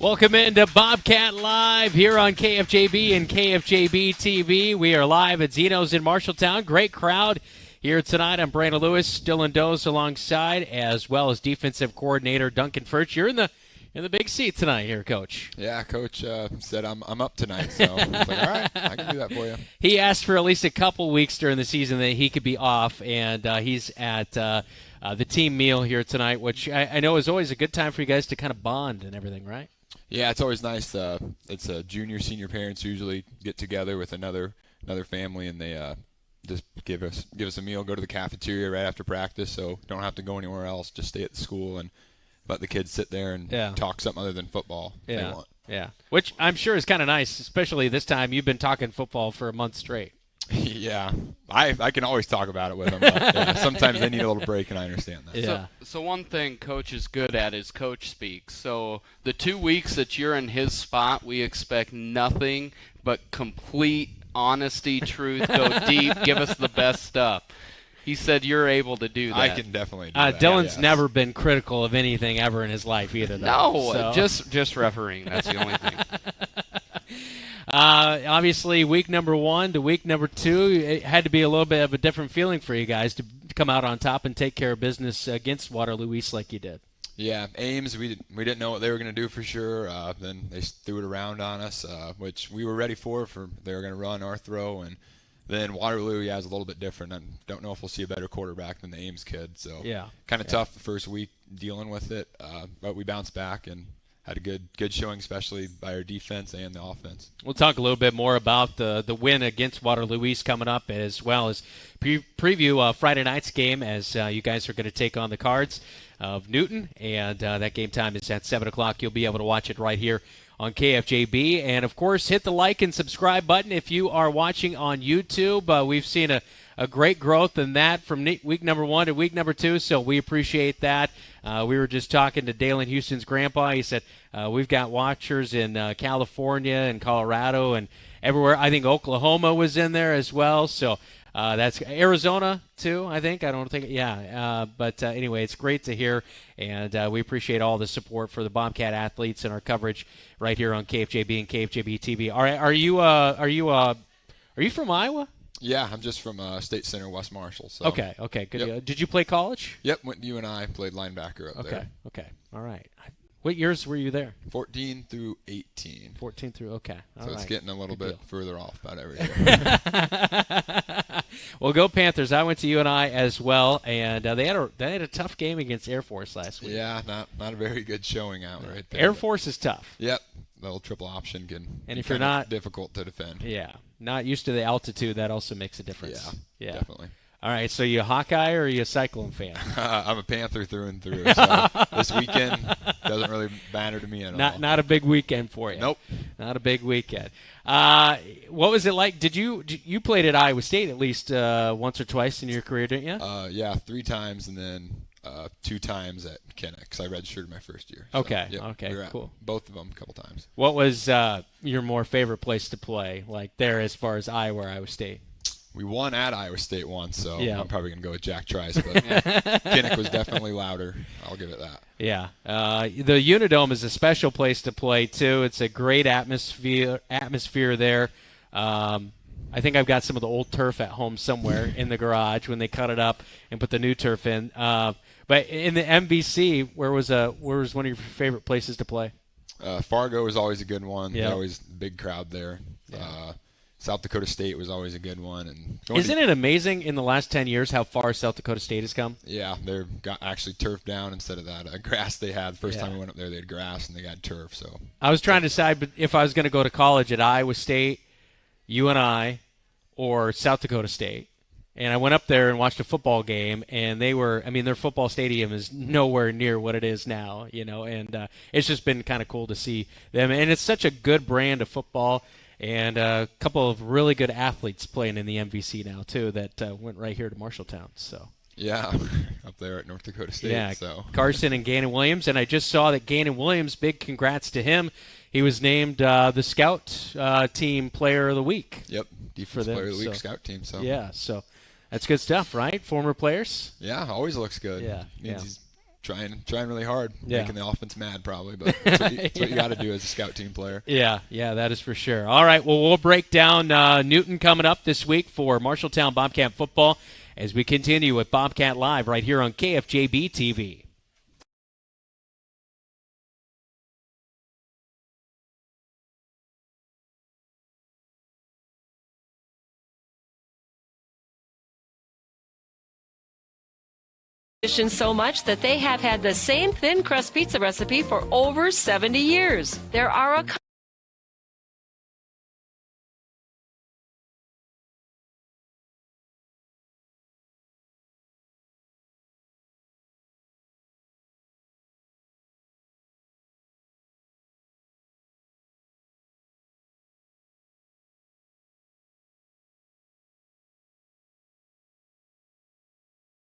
Welcome into Bobcat Live here on KFJB and KFJB-TV. We are live at Zeno's in Marshalltown. Great crowd here tonight. I'm Brandon Lewis, Dylan Doze alongside, as well as defensive coordinator Duncan Ferch. You're in the big seat tonight here, Coach. Yeah, Coach said I'm up tonight, so I was like, all right, I can do that for you. He asked for at least a couple weeks during the season that he could be off, and he's at the team meal here tonight, which I know is always a good time for you guys to kind of bond and everything, right? Yeah, it's always nice. It's junior, senior parents usually get together with another family, and they just give us a meal, go to the cafeteria right after practice, so don't have to go anywhere else, just stay at the school and let the kids sit there and talk something other than football if they want. Yeah, which I'm sure is kind of nice, especially this time. You've been talking football for a month straight. Yeah, I can always talk about it with them, but sometimes they need a little break, and I understand that. Yeah. So one thing Coach is good at is Coach speaks. So the 2 weeks that you're in his spot, we expect nothing but complete honesty, truth, go deep, give us the best stuff. He said you're able to do that. I can definitely do that. Dylan's never been critical of anything ever in his life either, though. No, just refereeing. That's the only thing. Obviously, week number 1 to week number 2, it had to be a little bit of a different feeling for you guys to come out on top and take care of business against Waterloo East like you did. Yeah, Ames, we didn't know what they were going to do for sure. Then they threw it around on us, which we were ready for they were going to run our throw. And then Waterloo, is a little bit different. I don't know if we'll see a better quarterback than the Ames kid. So kind of tough the first week dealing with it, but we bounced back and had a good showing, especially by our defense and the offense. We'll talk a little bit more about the win against Waterloo East coming up, as well as preview Friday night's game, as you guys are going to take on the Cards of Newton, and that game time is at 7 o'clock. You'll be able to watch it right here on KFJB. And, of course, hit the like and subscribe button if you are watching on YouTube. We've seen a great growth in that from week number 1 to week number 2, so we appreciate that. We were just talking to Dalen Houston's grandpa. He said we've got watchers in California and Colorado and everywhere. I think Oklahoma was in there as well, so that's Arizona too, I think. I don't think, but anyway, it's great to hear, and we appreciate all the support for the Bobcat athletes and our coverage right here on KFJB and KFJB-TV. All right, are you from Iowa? Yeah, I'm just from State Center, West Marshall. So. Okay, good. Yep. Did you play college? Yep, went to UNI, played linebacker up there. Okay, all right. What years were you there? 14 through 18. 14 through, okay. So it's getting a little bit further off about every year. Well, go Panthers. I went to UNI as well, and they had a tough game against Air Force last week. Yeah, not a very good showing out right there. Air Force is tough. Yep. Little triple option and if you're not difficult to defend. Yeah, not used to the altitude, that also makes a difference. Yeah, definitely. All right, so you a Hawkeye or are you a Cyclone fan? I'm a Panther through and through. So this weekend doesn't really matter to me at all. Not a big weekend for you. Nope. Not a big weekend. What was it like? You played at Iowa State at least once or twice in your career, didn't you? Yeah, 3 times and then 2 times at Kenneck because I redshirted my first year. So, okay, cool. Both of them a couple times. What was your more favorite place to play, like there as far as Iowa State? We won at Iowa State once, so I'm probably going to go with Jack Trice, but Kenneck was definitely louder. I'll give it that. Yeah. The Unidome is a special place to play, too. It's a great atmosphere there. I think I've got some of the old turf at home somewhere in the garage when they cut it up and put the new turf in. But in the MVC, where was one of your favorite places to play? Fargo was always a good one. Yeah. Always a big crowd there. Yeah. South Dakota State was always a good one. And isn't it amazing in the last 10 years how far South Dakota State has come? Yeah, they've got actually turf down instead of that grass they had. The first time we went up there, they had grass and they got turf. So I was trying to decide if I was going to go to college at Iowa State, UNI, or South Dakota State. And I went up there and watched a football game, and their football stadium is nowhere near what it is now, and it's just been kind of cool to see them. And it's such a good brand of football. And a couple of really good athletes playing in the MVC now, too, that went right here to Marshalltown. So yeah, up there at North Dakota State. Yeah, so. Carson and Gannon Williams. And I just saw that Gannon Williams, big congrats to him. He was named the Scout Team Player of the Week. Yep, Defense Player of the Week, Scout Team. So. Yeah, so that's good stuff, right? Former players? Yeah, always looks good. Yeah. Means he's trying really hard, making the offense mad probably, but that's what you got to do as a scout team player. Yeah, that is for sure. All right, well, we'll break down Newton coming up this week for Marshalltown Bobcat football as we continue with Bobcat Live right here on KFJB-TV. So much that they have had the same thin crust pizza recipe for over 70 years. There are a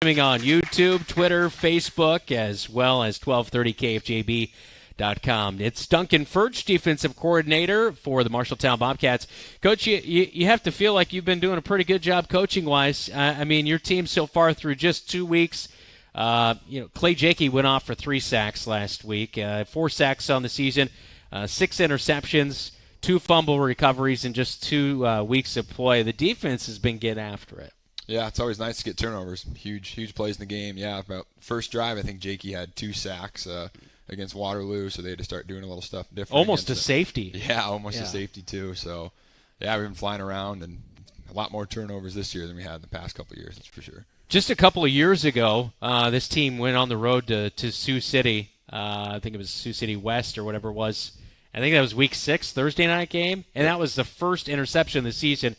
On YouTube, Twitter, Facebook, as well as 1230kfjb.com. It's Duncan Ferch, defensive coordinator for the Marshalltown Bobcats. Coach, you have to feel like you've been doing a pretty good job coaching-wise. I mean, your team so far through just 2 weeks, Clay Jakey went off for 3 sacks last week, 4 sacks on the season, 6 interceptions, 2 fumble recoveries in just 2 weeks of play. The defense has been getting after it. Yeah, it's always nice to get turnovers. Huge plays in the game. Yeah, about first drive, I think Jakey had 2 sacks against Waterloo, so they had to start doing a little stuff different. Almost a safety. Yeah, almost a safety too. So, yeah, we've been flying around, and a lot more turnovers this year than we had in the past couple of years, that's for sure. Just a couple of years ago, this team went on the road to Sioux City. I think it was Sioux City West or whatever it was. I think that was Week 6, Thursday night game, and that was the first interception of the season.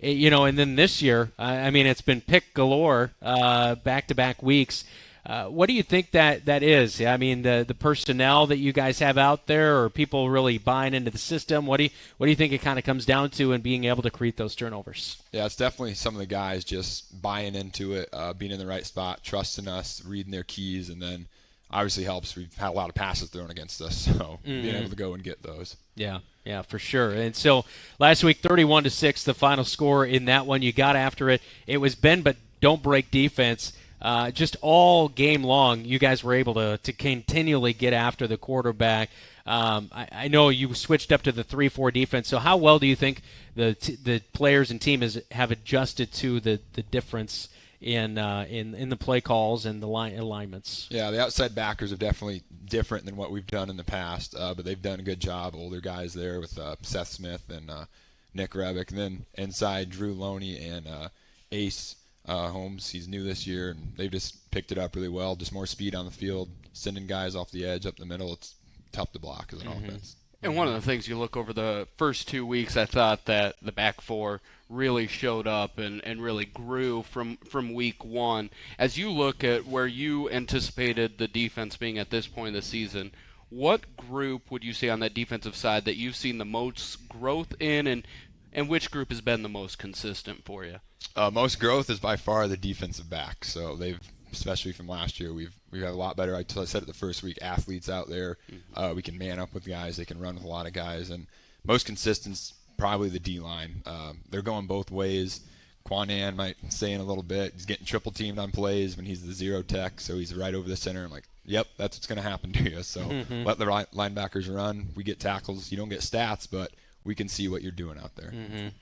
And then this year, I mean, it's been pick galore back-to-back weeks. What do you think that is? I mean, the personnel that you guys have out there, or people really buying into the system? What do you think it kind of comes down to in being able to create those turnovers? Yeah, it's definitely some of the guys just buying into it, being in the right spot, trusting us, reading their keys, and then obviously helps. We've had a lot of passes thrown against us, so being able to go and get those. Yeah, for sure. And so last week, 31-6, the final score in that one. You got after it. It was bend but don't break defense. Just all game long, you guys were able to continually get after the quarterback. I know you switched up to the 3-4 defense. So how well do you think the players and team have adjusted to the difference in the play calls and the alignments? Yeah, the outside backers are definitely different than what we've done in the past, but they've done a good job. Older guys there with Seth Smith and Nick Rebick. And then inside, Drew Loney and Ace Holmes. He's new this year, and they've just picked it up really well. Just more speed on the field, sending guys off the edge, up the middle. It's tough to block as an offense. And one of the things you look over the first 2 weeks, I thought that the back four really showed up and really grew from week 1. As you look at where you anticipated the defense being at this point of the season, what group would you say on that defensive side that you've seen the most growth in, and which group has been the most consistent for you? Most growth is by far the defensive back. So they've, especially from last year, we've had a lot better. I said it the first week, athletes out there. We can man up with guys. They can run with a lot of guys. And most consistent's probably the D-line. They're going both ways. Kunian might stay in a little bit. He's getting triple teamed on plays when he's the zero tech, so he's right over the center. I'm like, yep, that's what's going to happen to you. So let the linebackers run. We get tackles. You don't get stats, but we can see what you're doing out there.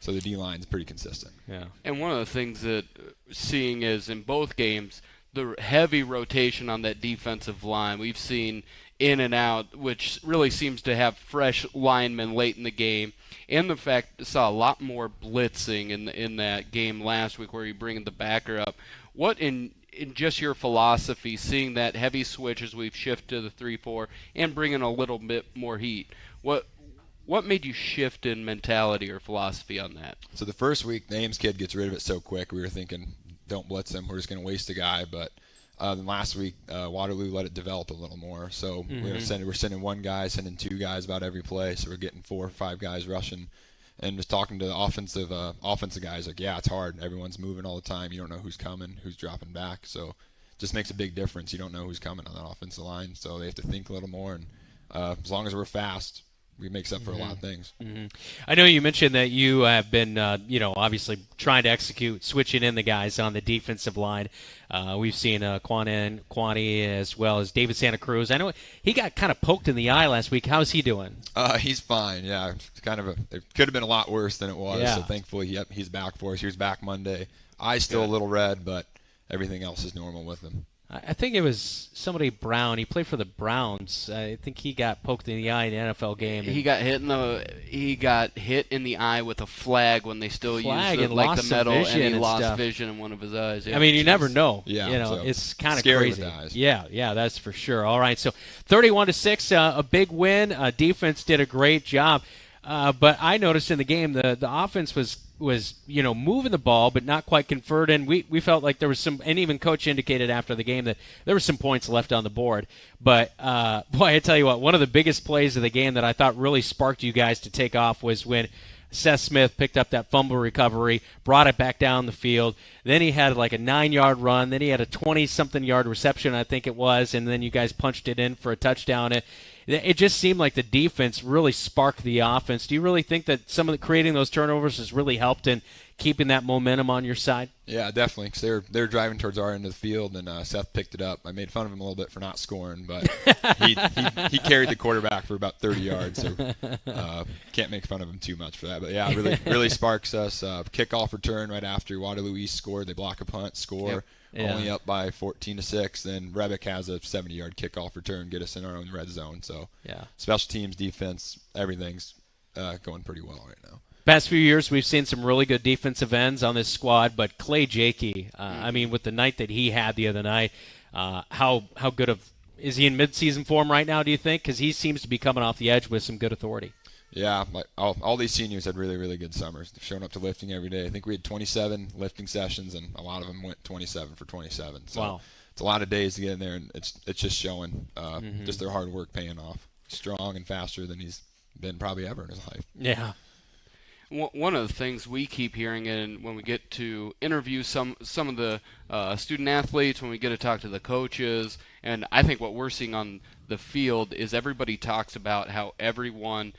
So the D-line's pretty consistent. Yeah. And one of the things that seeing is in both games, the heavy rotation on that defensive line. We've seen in and out, which really seems to have fresh linemen late in the game. And the fact saw a lot more blitzing in that game last week where you bring the backer up. What in just your philosophy, seeing that heavy switch as we've shifted to the 3-4 and bringing a little bit more heat, what made you shift in mentality or philosophy on that? So the first week, the Ames kid gets rid of it so quick. We were thinking, don't blitz him. We're just going to waste a guy. But then last week, Waterloo let it develop a little more. So we're sending one guy, sending 2 guys about every play. So we're getting 4 or 5 guys rushing. And just talking to the offensive guys, like, yeah, it's hard. Everyone's moving all the time. You don't know who's coming, who's dropping back. So it just makes a big difference. You don't know who's coming on that offensive line. So they have to think a little more. And as long as we're fast, makes up for a lot of things. I know you mentioned that you have been, obviously trying to execute, switching in the guys on the defensive line. We've seen Kunian Kuany as well as David Santa Cruz. I know he got kind of poked in the eye last week. How's he doing? He's fine. Yeah, it's it could have been a lot worse than it was. Yeah. So thankfully, he's back for us. He was back Monday. Eye's still a little red, but everything else is normal with him. I think it was somebody Brown. He played for the Browns. I think he got poked in the eye in an NFL game. He got hit in the eye with a flag when they still used it, like the metal, and he lost vision in one of his eyes. Yeah. I mean, you never know. Yeah, so it's kind of scary crazy. with the eyes. Yeah, that's for sure. All right, so 31-6, a big win. Defense did a great job, but I noticed in the game the offense was moving the ball but not quite converting. We felt like there was some, and even coach indicated after the game that there were some points left on the board. But boy, I tell you what, one of the biggest plays of the game that I thought really sparked you guys to take off was when Seth Smith picked up that fumble recovery, brought it back down the field. Then he had like a 9-yard run. Then he had a 20-something yard reception, I think it was, and then you guys punched it in for a touchdown. It just seemed like the defense really sparked the offense. Do you really think that some of creating those turnovers has really helped in keeping that momentum on your side? Yeah, definitely, because they're driving towards our end of the field, and Seth picked it up. I made fun of him a little bit for not scoring, but he carried the quarterback for about 30 yards, so can't make fun of him too much for that. But, yeah, really sparks us. Kickoff return right after Waterloo East scored. They block a punt, score. Yep. Yeah. Only up by 14-6. Then Rebick has a 70-yard kickoff return, get us in our own red zone. So, special teams, defense, everything's going pretty well right now. Past few years, we've seen some really good defensive ends on this squad, but Clay Jakey, I mean, with the night that he had the other night, how good is he in midseason form right now, do you think? Because he seems to be coming off the edge with some good authority. Yeah, all these seniors had really, really good summers. They've shown up to lifting every day. I think we had 27 lifting sessions, and a lot of them went 27 for 27. So wow. It's a lot of days to get in there, and it's just showing just their hard work paying off. Strong and faster than he's been probably ever in his life. Yeah. One of the things we keep hearing, and when we get to interview some of the student athletes, when we get to talk to the coaches, and I think what we're seeing on the field is everybody talks about how everyone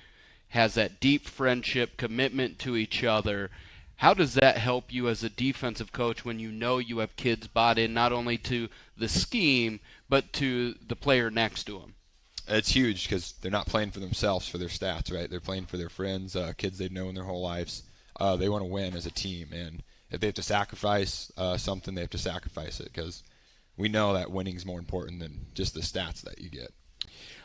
has that deep friendship, commitment to each other. How does that help you as a defensive coach when you know you have kids bought in not only to the scheme but to the player next to them? It's huge because they're not playing for themselves, for their stats, right? They're playing for their friends, kids they've known their whole lives. They want to win as a team, and if they have to sacrifice something, they have to sacrifice it because we know that winning is more important than just the stats that you get.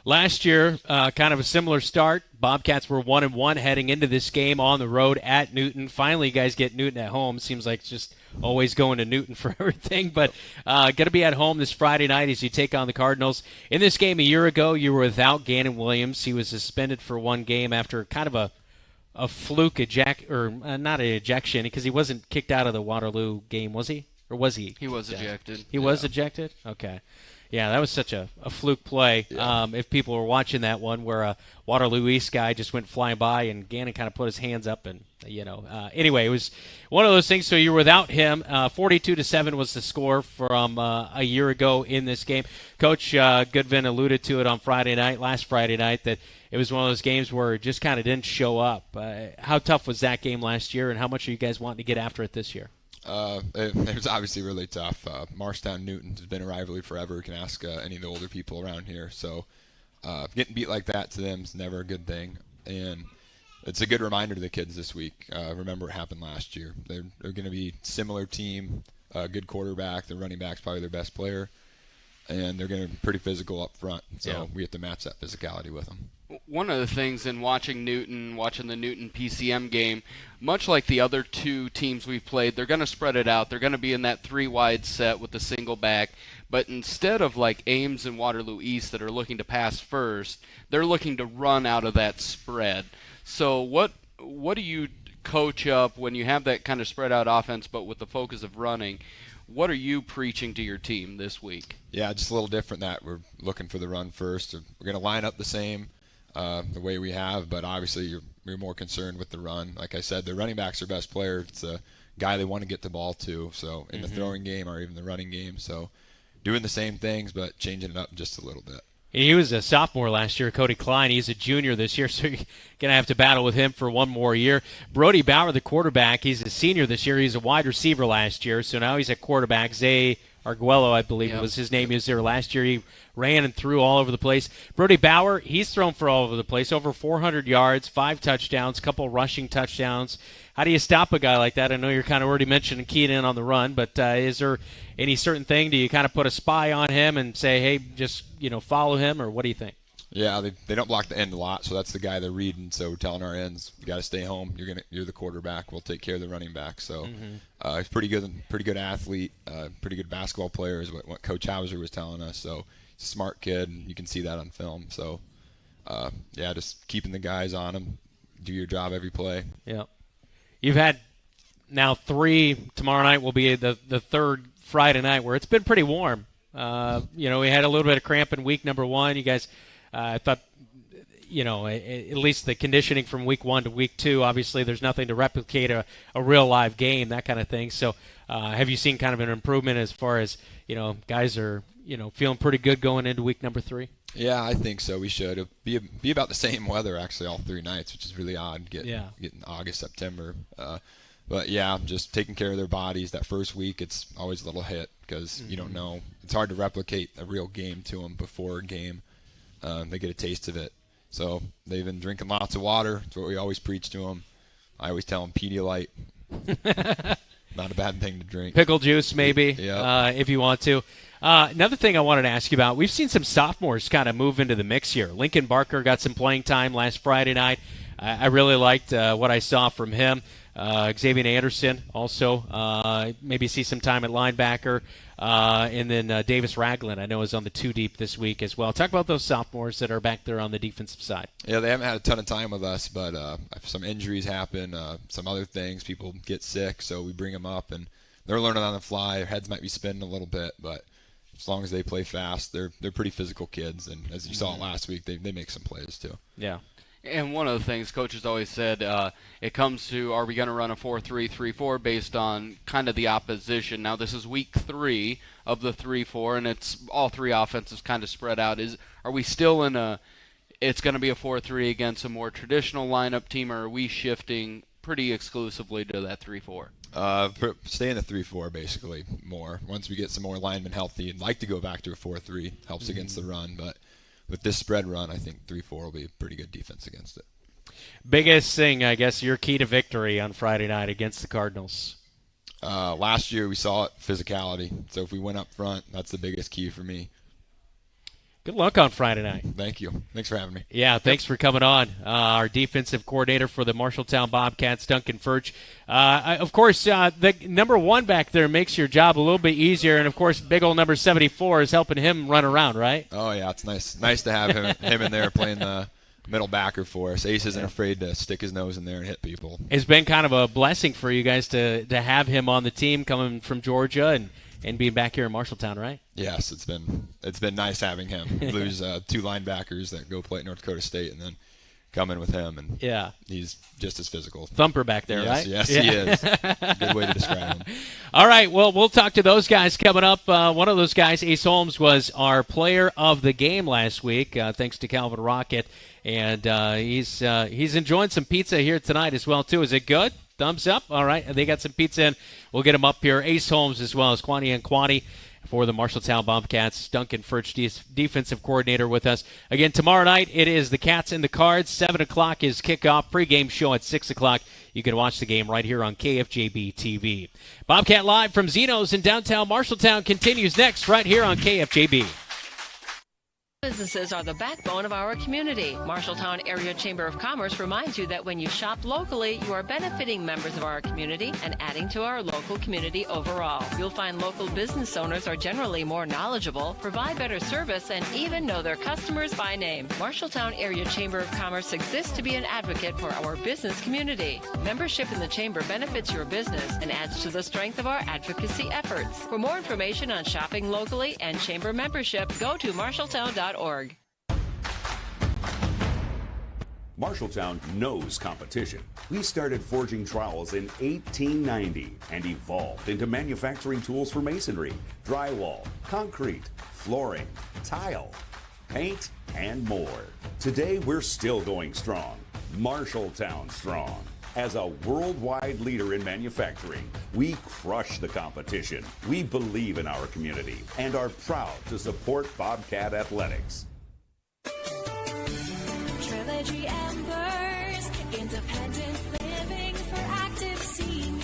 Last year, kind of a similar start. Bobcats were 1-1 heading into this game on the road at Newton. Finally, you guys get Newton at home. Seems like it's just always going to Newton for everything. But going to be at home this Friday night as you take on the Cardinals. In this game a year ago, you were without Gannon Williams. He was suspended for one game after kind of a fluke not an ejection because he wasn't kicked out of the Waterloo game, was he? Or was he? He was ejected. He was ejected? Okay. Yeah, that was such a fluke play. Yeah. If people were watching that one where a Waterloo East guy just went flying by and Gannon kind of put his hands up and, anyway, it was one of those things. So you were without him. 42-7 was the score from a year ago in this game. Coach Goodvin alluded to it on last Friday night, that it was one of those games where it just kind of didn't show up. How tough was that game last year, and how much are you guys wanting to get after it this year? It was obviously really tough. Marshalltown Newton has been a rivalry forever. You can ask any of the older people around here. So getting beat like that to them is never a good thing. And it's a good reminder to the kids this week. Remember what happened last year. They're going to be similar team, good quarterback. The running back's probably their best player. And they're going to be pretty physical up front. So we have to match that physicality with them. One of the things in watching the Newton PCM game, much like the other two teams we've played, they're going to spread it out. They're going to be in that 3-wide set with the single back. But instead of like Ames and Waterloo East that are looking to pass first, they're looking to run out of that spread. So what do you coach up when you have that kind of spread out offense but with the focus of running? What are you preaching to your team this week? Yeah, just a little different that we're looking for the run first. We're going to line up the same the way we have, but obviously you're more concerned with the run. Like I said, the running back's their best player. It's a guy they want to get the ball to, so in the throwing game or even the running game. So doing the same things but changing it up just a little bit. He was a sophomore last year, Cody Klein. He's a junior this year, so you're going to have to battle with him for one more year. Brody Bauer, the quarterback, he's a senior this year. He's a wide receiver last year, so now he's a quarterback. Zay Arguello, I believe was his name. He was there last year. He ran and threw all over the place. Brody Bauer, he's thrown for all over the place, over 400 yards, 5 touchdowns, couple rushing touchdowns. How do you stop a guy like that? I know you're kind of already mentioning keying in on the run, but is there any certain thing? Do you kind of put a spy on him and say, hey, just follow him, or what do you think? Yeah, they don't block the end a lot, so that's the guy they're reading. So we're telling our ends, you got to stay home. You're the quarterback. We'll take care of the running back. So he's pretty good athlete, pretty good basketball player is what Coach Hauser was telling us. So he's a smart kid, and you can see that on film. So just keeping the guys on him, do your job every play. Yeah, you've had now 3. Tomorrow night will be the third Friday night where it's been pretty warm. We had a little bit of cramp in week number 1. You guys. I thought, at least the conditioning from week 1 to week 2, obviously there's nothing to replicate a real live game, that kind of thing. So have you seen kind of an improvement as far as, guys are, feeling pretty good going into week number 3? Yeah, I think so. We should. It'll be about the same weather, actually, all 3 nights, which is really odd, getting August, September. But, yeah, just taking care of their bodies. That first week, it's always a little hit because you don't know. It's hard to replicate a real game to them before a game. They get a taste of it. So they've been drinking lots of water. That's what we always preach to them. I always tell them Pedialyte. Not a bad thing to drink. Pickle juice, maybe, if you want to. Another thing I wanted to ask you about, we've seen some sophomores kind of move into the mix here. Lincoln Barker got some playing time last Friday night. I really liked what I saw from him. Xavier Anderson also maybe see some time at linebacker. And then Davis Ragland, I know, is on the 2 deep this week as well. Talk about those sophomores that are back there on the defensive side. Yeah, they haven't had a ton of time with us, but some injuries happen, some other things. People get sick, so we bring them up, and they're learning on the fly. Their heads might be spinning a little bit, but as long as they play fast, they're pretty physical kids. And as you saw last week, they make some plays too. Yeah. And one of the things coaches always said, it comes to, are we going to run a 4-3-3-4 based on kind of the opposition? Now, this is week 3 of the 3-4, and it's all 3 offenses kind of spread out. Are we still in it's going to be a 4-3 against a more traditional lineup team, or are we shifting pretty exclusively to that 3-4? Stay in the 3-4 basically more. Once we get some more linemen healthy, I'd like to go back to a 4-3. Helps against the run, but with this spread run, I think 3-4 will be a pretty good defense against it. Biggest thing, I guess, your key to victory on Friday night against the Cardinals? Last year we saw it, physicality. So if we went up front, that's the biggest key for me. Good luck on Friday night. Thank you. Thanks for having me. Yeah, thanks for coming on. Our defensive coordinator for the Marshalltown Bobcats, Duncan Ferch. Of course, the number 1 back there makes your job a little bit easier, and, of course, big old number 74 is helping him run around, right? Oh, yeah, it's nice to have him in there playing the middle backer for us. Ace isn't afraid to stick his nose in there and hit people. It's been kind of a blessing for you guys to have him on the team coming from Georgia and being back here in Marshalltown, right? Yes, it's been nice having him. Lose 2 linebackers that go play at North Dakota State and then come in with him, and he's just as physical. Thumper back there, right? Yes, he is. Good way to describe him. All right, well, we'll talk to those guys coming up. One of those guys, Ace Holmes, was our player of the game last week, thanks to Calvin Rocket, and he's enjoying some pizza here tonight as well, too. Is it good? Thumbs up. All right, they got some pizza in. We'll get him up here. Ace Holmes as well as Kunian Kuany for the Marshalltown Bobcats. Duncan Ferch, defensive coordinator, with us. Again, tomorrow night it is the Cats and the Cards. 7 o'clock is kickoff. Pregame show at 6 o'clock. You can watch the game right here on KFJB-TV. Bobcat Live from Zeno's in downtown Marshalltown continues next right here on KFJB. Businesses are the backbone of our community. Marshalltown Area Chamber of Commerce reminds you that when you shop locally, you are benefiting members of our community and adding to our local community overall. You'll find local business owners are generally more knowledgeable, provide better service, and even know their customers by name. Marshalltown Area Chamber of Commerce exists to be an advocate for our business community. Membership in the Chamber benefits your business and adds to the strength of our advocacy efforts. For more information on shopping locally and Chamber membership, go to marshalltown.org. Marshalltown knows competition. We started forging trowels in 1890 and evolved into manufacturing tools for masonry, drywall, concrete, flooring, tile, paint, and more. Today, we're still going strong. Marshalltown strong. As a worldwide leader in manufacturing, we crush the competition. We believe in our community and are proud to support Bobcat Athletics. Trilogy Embers, independent living for active seniors.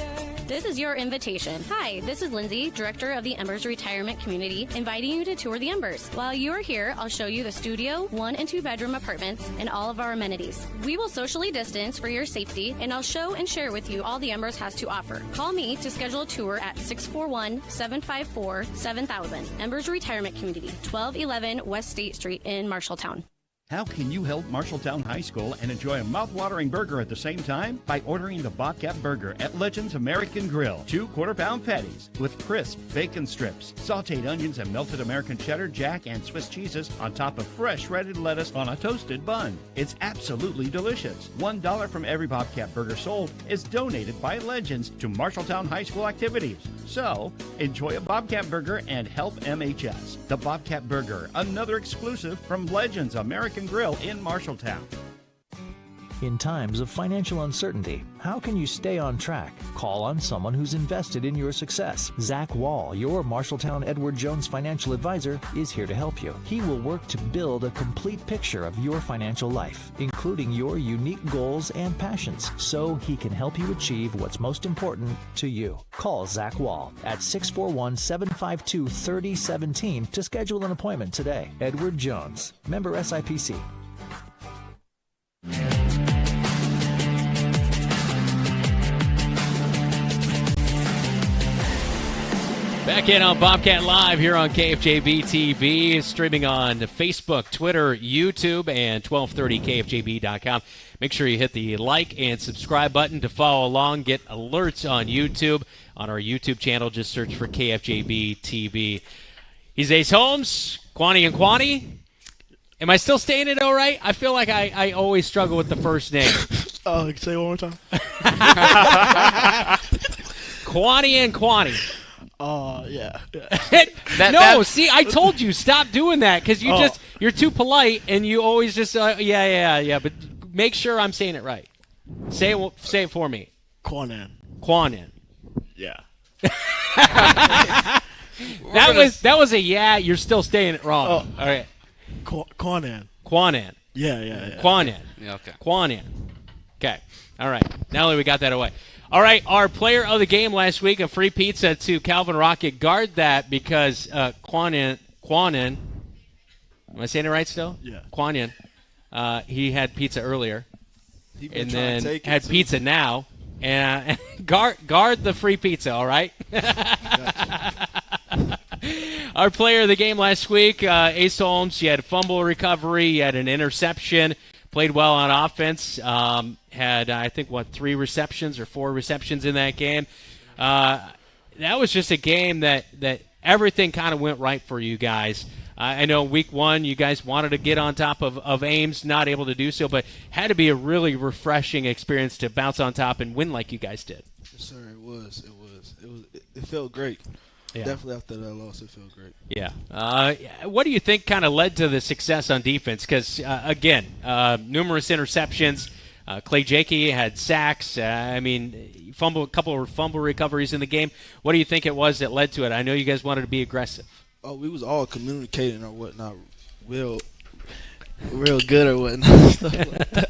This is your invitation. Hi, this is Lindsay, Director of the Embers Retirement Community, inviting you to tour the Embers. While you are here, I'll show you the studio, 1- and 2-bedroom apartments, and all of our amenities. We will socially distance for your safety, and I'll show and share with you all the Embers has to offer. Call me to schedule a tour at 641-754-7000. Embers Retirement Community, 1211 West State Street in Marshalltown. How can you help Marshalltown High School and enjoy a mouth-watering burger at the same time? By ordering the Bobcat Burger at Legends American Grill. 2 quarter-pound patties with crisp bacon strips, sauteed onions, and melted American cheddar, jack, and Swiss cheeses on top of fresh shredded lettuce on a toasted bun. It's absolutely delicious. $1 from every Bobcat Burger sold is donated by Legends to Marshalltown High School activities. So, enjoy a Bobcat Burger and help MHS. The Bobcat Burger, another exclusive from Legends American Grill in Marshalltown. In times of financial uncertainty, how can you stay on track? Call on someone who's invested in your success. Zach Wall, your Marshalltown Edward Jones financial advisor, is here to help you. He will work to build a complete picture of your financial life, including your unique goals and passions, so he can help you achieve what's most important to you. Call Zach Wall at 641-752-3017 to schedule an appointment today. Edward Jones, member SIPC. Back in on Bobcat Live here on KFJB-TV, streaming on Facebook, Twitter, YouTube, and 1230KFJB.com. Make sure you hit the like and subscribe button to follow along. Get alerts on YouTube. On our YouTube channel, just search for KFJB-TV. He's Ace Holmes, Kunian Kuany. Am I still saying it all right? I feel like I always struggle with the first name. Oh, say it one more time. Kunian Kuany. Oh, yeah. See, I told you, stop doing that, because you're too polite, and you always just, yeah, but make sure I'm saying it right. Say it for me. Kuanian. Yeah. That was a yeah, you're still saying it wrong. Oh. All right. Kuanian. Yeah. Kuanian. Yeah, okay. Kuanian. Okay. All right. Now that we got that away. All right, our player of the game last week, a free pizza to Calvin Rocket. Guard that because Kuanian, am I saying it right still? Yeah. Kuanian, he had pizza earlier and then had too. Pizza now. And guard the free pizza, all right? Our player of the game last week, Ace Holmes, he had a fumble recovery, he had an interception, played well on offense, had, I think, 3 receptions or 4 receptions in that game. That was just a game that everything kind of went right for you guys. I know week 1 you guys wanted to get on top of Ames, not able to do so, but had to be a really refreshing experience to bounce on top and win like you guys did. Yes, sir, it was. It felt great. Yeah. Definitely after that loss, it felt great. Yeah. What do you think kind of led to the success on defense? Because, again, numerous interceptions. Clay Jakey had sacks. A couple of fumble recoveries in the game. What do you think it was that led to it? I know you guys wanted to be aggressive. Oh, we was all communicating or whatnot real good or whatnot. Stuff like that.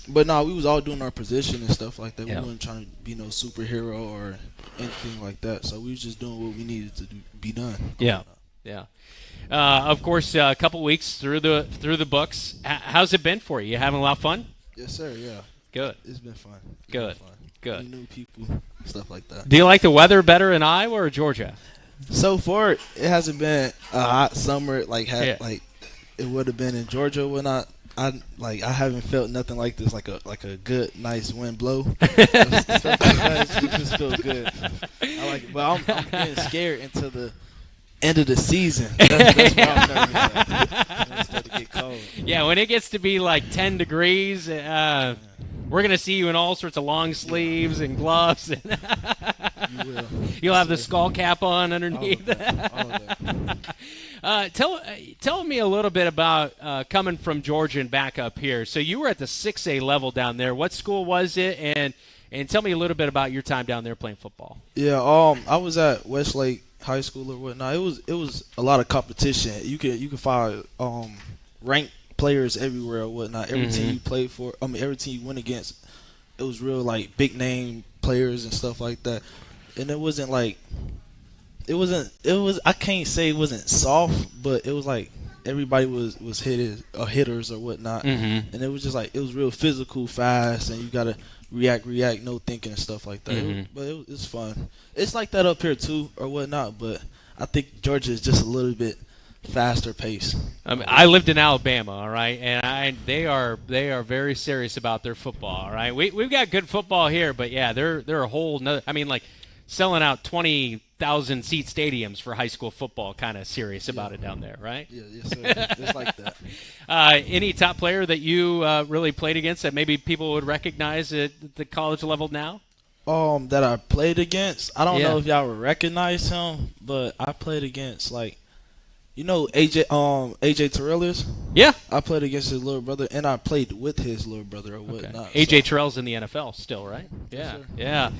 But no, we was all doing our position and stuff like that. Yeah. We weren't trying to be no superhero or anything like that. So we was just doing what we needed to be done. Yeah. Of course, a couple weeks through the books. How's it been for you? You having a lot of fun? Yes, sir. Yeah. Good. It's been fun. Good. Meeting new people, stuff like that. Do you like the weather better in Iowa or Georgia? So far, it hasn't been a hot summer like it would have been in Georgia when I haven't felt nothing like this, like a good, nice wind blow. Stuff like that, it just feels good. I like it, but I'm getting scared into the end of the season. That's why I'm nervous at. It's starting to get cold. Yeah, when it gets to be like 10 degrees, we're gonna see you in all sorts of long sleeves and gloves. You will. You'll have the skull cap on underneath. All of that. Tell me a little bit about coming from Georgia and back up here. So you were at the 6A level down there. What school was it? And tell me a little bit about your time down there playing football. Yeah, I was at Westlake High School or whatnot. It was a lot of competition. You could find ranked players everywhere or whatnot. Every team you played for, every team you went against, it was real like big name players and stuff like that. And it wasn't like I can't say it wasn't soft, but it was like everybody was hitters or whatnot. And it was just like it was real physical, fast, and you gotta react, no thinking and stuff like that. But it was fun. It's like that up here too or whatnot, but I think Georgia is just a little bit faster pace. I lived in Alabama, all right, and they are very serious about their football, all right. We've got good football here, but yeah, they're a whole nother. I mean, like selling out 20,000 seat stadiums for high school football, kind of serious about it down there, right? Yeah, yes, sir. It's like that. Any top player that you really played against that maybe people would recognize at the college level now? That I played against. I don't know if y'all would recognize him, but I played against AJ Terrell is? Yeah. I played against his little brother, and I played with his little brother or whatnot. AJ Terrell's in the NFL still, right? Yes, Yeah.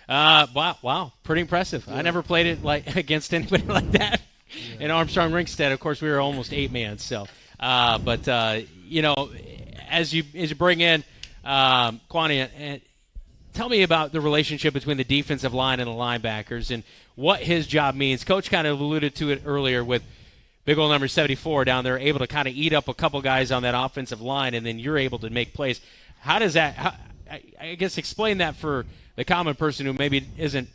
Wow. Pretty impressive. Yeah. I never played it against anybody like that. Yeah. In Armstrong Ringstead, of course, we were almost 8-man. So, as you bring in Kuany, tell me about the relationship between the defensive line and the linebackers and what his job means. Coach kind of alluded to it earlier with big old number 74 down there, able to kind of eat up a couple guys on that offensive line, and then you're able to make plays. How does that I guess explain that for the common person who maybe isn't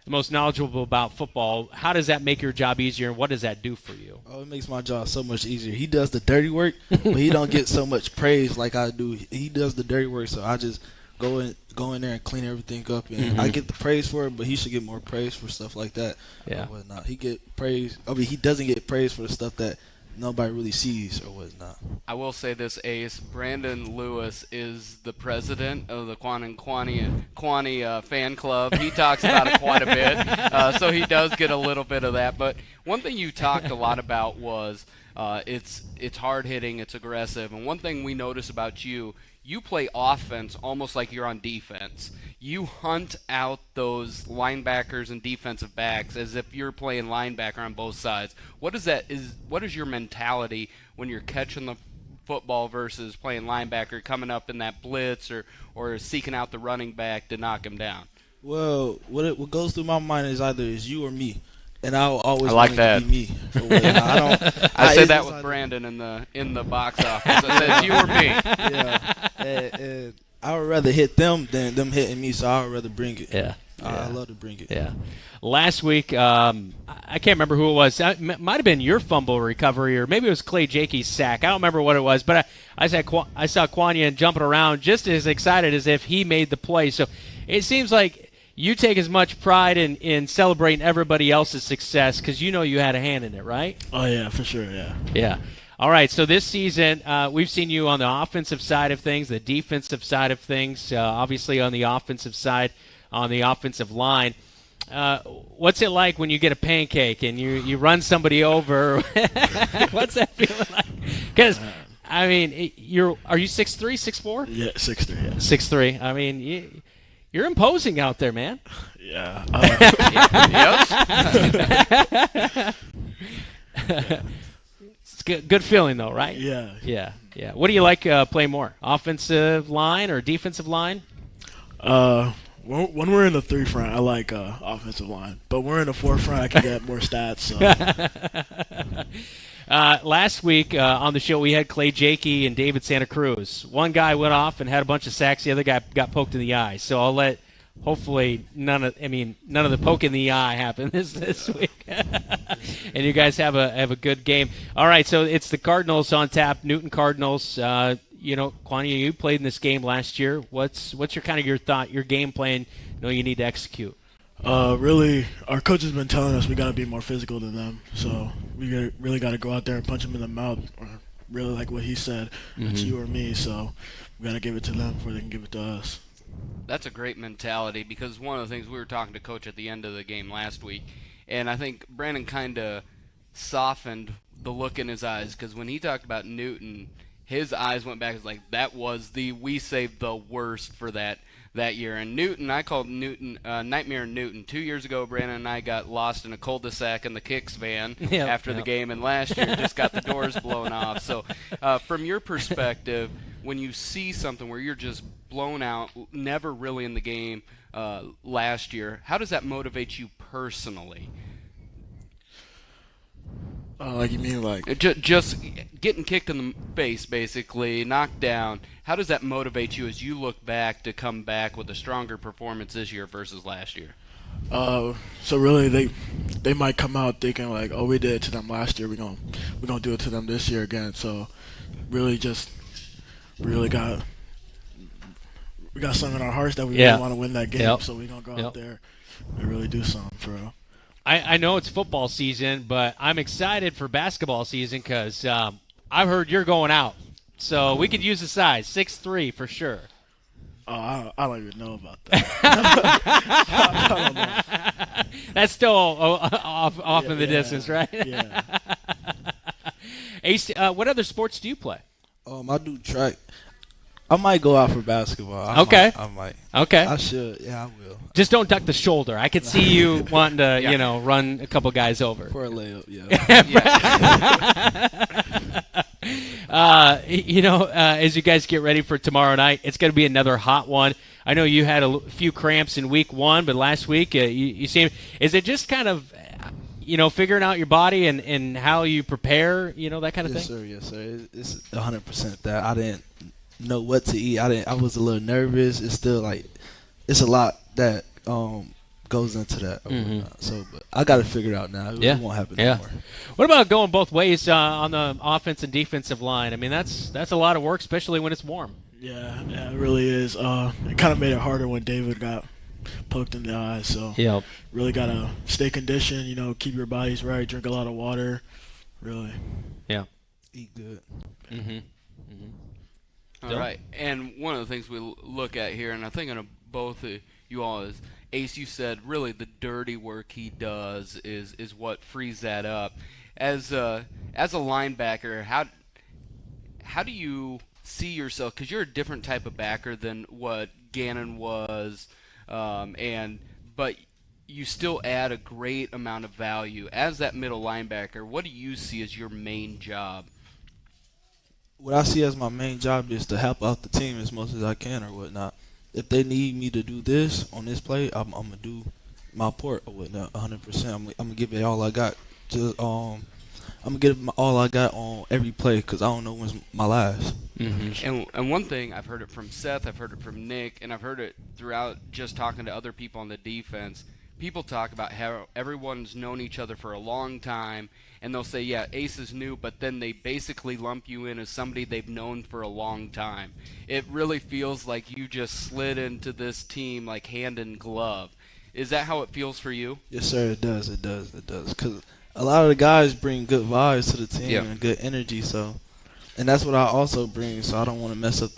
the most knowledgeable about football. How does that make your job easier, and what does that do for you? Oh, it makes my job so much easier. He does the dirty work, but he don't get so much praise like I do. He does the dirty work, so I just go in there and clean everything up, and I get the praise for it, but he should get more praise for stuff like that. Yeah. Or whatnot. He doesn't get praise for the stuff that nobody really sees or whatnot. I will say this, Ace. Brandon Lewis is the president of the Holmes and Kunian fan club. He talks about it quite a bit, so he does get a little bit of that. But one thing you talked a lot about was it's hard hitting, it's aggressive, and one thing we notice about you play offense almost like you're on defense. You hunt out those linebackers and defensive backs as if you're playing linebacker on both sides. What is your mentality when you're catching the football versus playing linebacker, coming up in that blitz or seeking out the running back to knock him down? Well, what goes through my mind is either it's you or me. And I'll always like want that. it to be me. I said that with Brandon in the box office. I said you or me. Yeah. And I would rather hit them than them hitting me, so I would rather bring it. Yeah. I love to bring it. Yeah. Last week, I can't remember who it was. It might have been your fumble recovery, or maybe it was Clay Jakey's sack. I don't remember what it was, but I saw Kuany jumping around just as excited as if he made the play. So it seems like you take as much pride in celebrating everybody else's success because you know you had a hand in it, right? Oh, yeah, for sure, yeah. Yeah. All right, so this season we've seen you on the offensive side of things, the defensive side of things, obviously on the offensive side, on the offensive line. What's it like when you get a pancake and you run somebody over? What's that feeling like? Because, I mean, are you 6'3", 6'4"? Yeah, 6'3", yeah. 6'3". I mean, you're imposing out there, man. Yeah. It's good feeling, though, right? Yeah. Yeah. What do you like play more, offensive line or defensive line? When we're in the 3 front, I like offensive line. But when we're in the 4 front, I can get more stats. So. Last week on the show, we had Clay Jakey and David Santa Cruz. One guy went off and had a bunch of sacks. The other guy got poked in the eye. So I'll let hopefully none of the poke in the eye happen this week. And you guys have a good game. All right, so it's the Cardinals on tap, Newton Cardinals. Kuany, you played in this game last year. What's your thought, your game plan? You need to execute. Really, our coach has been telling us we got to be more physical than them. So we really got to go out there and punch them in the mouth. Or really like what he said, it's you or me. So we got to give it to them before they can give it to us. That's a great mentality, because one of the things we were talking to Coach at the end of the game last week, and I think Brandon kind of softened the look in his eyes, because when he talked about Newton, his eyes went back. It's like, that was we saved the worst for that year. And Newton, I called Newton Nightmare Newton. 2 years ago, Brandon and I got lost in a cul-de-sac in the Kicks van after the game, and last year just got the doors blown off. So from your perspective, when you see something where you're just blown out, never really in the game last year, how does that motivate you personally? Like, you mean like just getting kicked in the face, basically knocked down. How does that motivate you as you look back to come back with a stronger performance this year versus last year? So really, they might come out thinking like, oh, we did it to them last year, we're gonna do it to them this year again. So really, we got something in our hearts that we really want to win that game. So we're gonna go out there and really do something for real. I know it's football season, but I'm excited for basketball season because I've heard you're going out. So we could use a size, 6'3", for sure. Oh, I don't even know about that. I don't know. That's still off in the distance, right? Yeah. Ace, what other sports do you play? I do track. I might go out for basketball. I might. Okay. I should. Yeah, I will. Just don't duck the shoulder. I could see you wanting to, run a couple guys over. For a layup, as you guys get ready for tomorrow night, it's going to be another hot one. I know you had a few cramps in week 1, but last week you seem. Is it just kind of, figuring out your body and how you prepare, that kind of thing? Yes, sir. It's 100% that. I didn't know what to eat. I was a little nervous. It's still like, it's a lot that goes into that. Mm-hmm. So, but I got to figure it out now. It won't happen anymore. What about going both ways on the offense and defensive line? I mean, that's a lot of work, especially when it's warm. Yeah, it really is. It kind of made it harder when David got poked in the eye. So really got to stay conditioned, keep your bodies right, drink a lot of water, really. Yeah. Eat good. Mm-hmm. Mm-hmm. All right, and one of the things we look at here, and I'm thinking of both of you all, is Ace, you said really the dirty work he does is what frees that up. As a linebacker, how do you see yourself? Because you're a different type of backer than what Gannon was, but you still add a great amount of value. As that middle linebacker, what do you see as your main job? What I see as my main job is to help out the team as much as I can or whatnot. If they need me to do this on this play, I'm going to do my part or whatnot 100%. I'm going to give it all I got. I'm going to give it all I got on every play because I don't know when's my last. Mm-hmm. And one thing, I've heard it from Seth, I've heard it from Nick, and I've heard it throughout just talking to other people on the defense. People talk about how everyone's known each other for a long time, and they'll say, yeah, Ace is new, but then they basically lump you in as somebody they've known for a long time. It really feels like you just slid into this team like hand in glove. Is that how it feels for you? Yes, sir, it does. Because a lot of the guys bring good vibes to the team and good energy, and that's what I also bring, so I don't want to mess up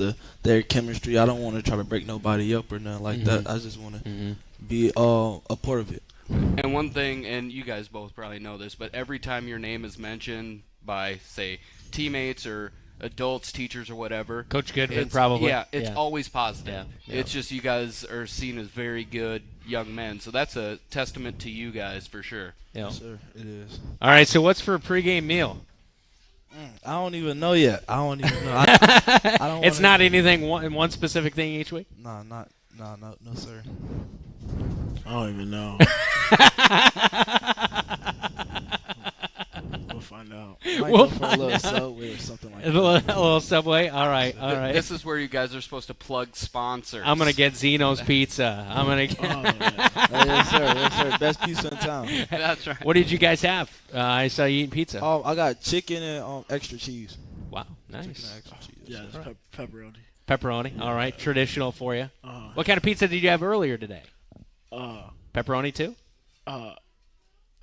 their chemistry. I don't want to try to break nobody up or nothing like that. I just want to be a part of it. And one thing, and you guys both probably know this, but every time your name is mentioned by, say, teammates or adults, teachers, or whatever, Coach Goodwin, probably. Yeah, it's always positive. Yeah. It's just you guys are seen as very good young men, so that's a testament to you guys for sure. Yeah. Yes, sir, it is. All right, so what's for a pregame meal? I don't even know yet. I don't even know. I don't it's not anything one specific thing each week? No, sir. I don't even know. We'll find out. We'll find a little Subway or something like that. A little Subway? All right. This is where you guys are supposed to plug sponsors. I'm going to get Zeno's Pizza. I'm going to get... Yes, sir. Best pizza in town. That's right. What did you guys have? I saw you eating pizza. I got chicken and extra cheese. Wow, nice. Chicken and extra cheese. Yeah, it's pepperoni. Pepperoni. All right, traditional for you. What kind of pizza did you have earlier today? Pepperoni too? I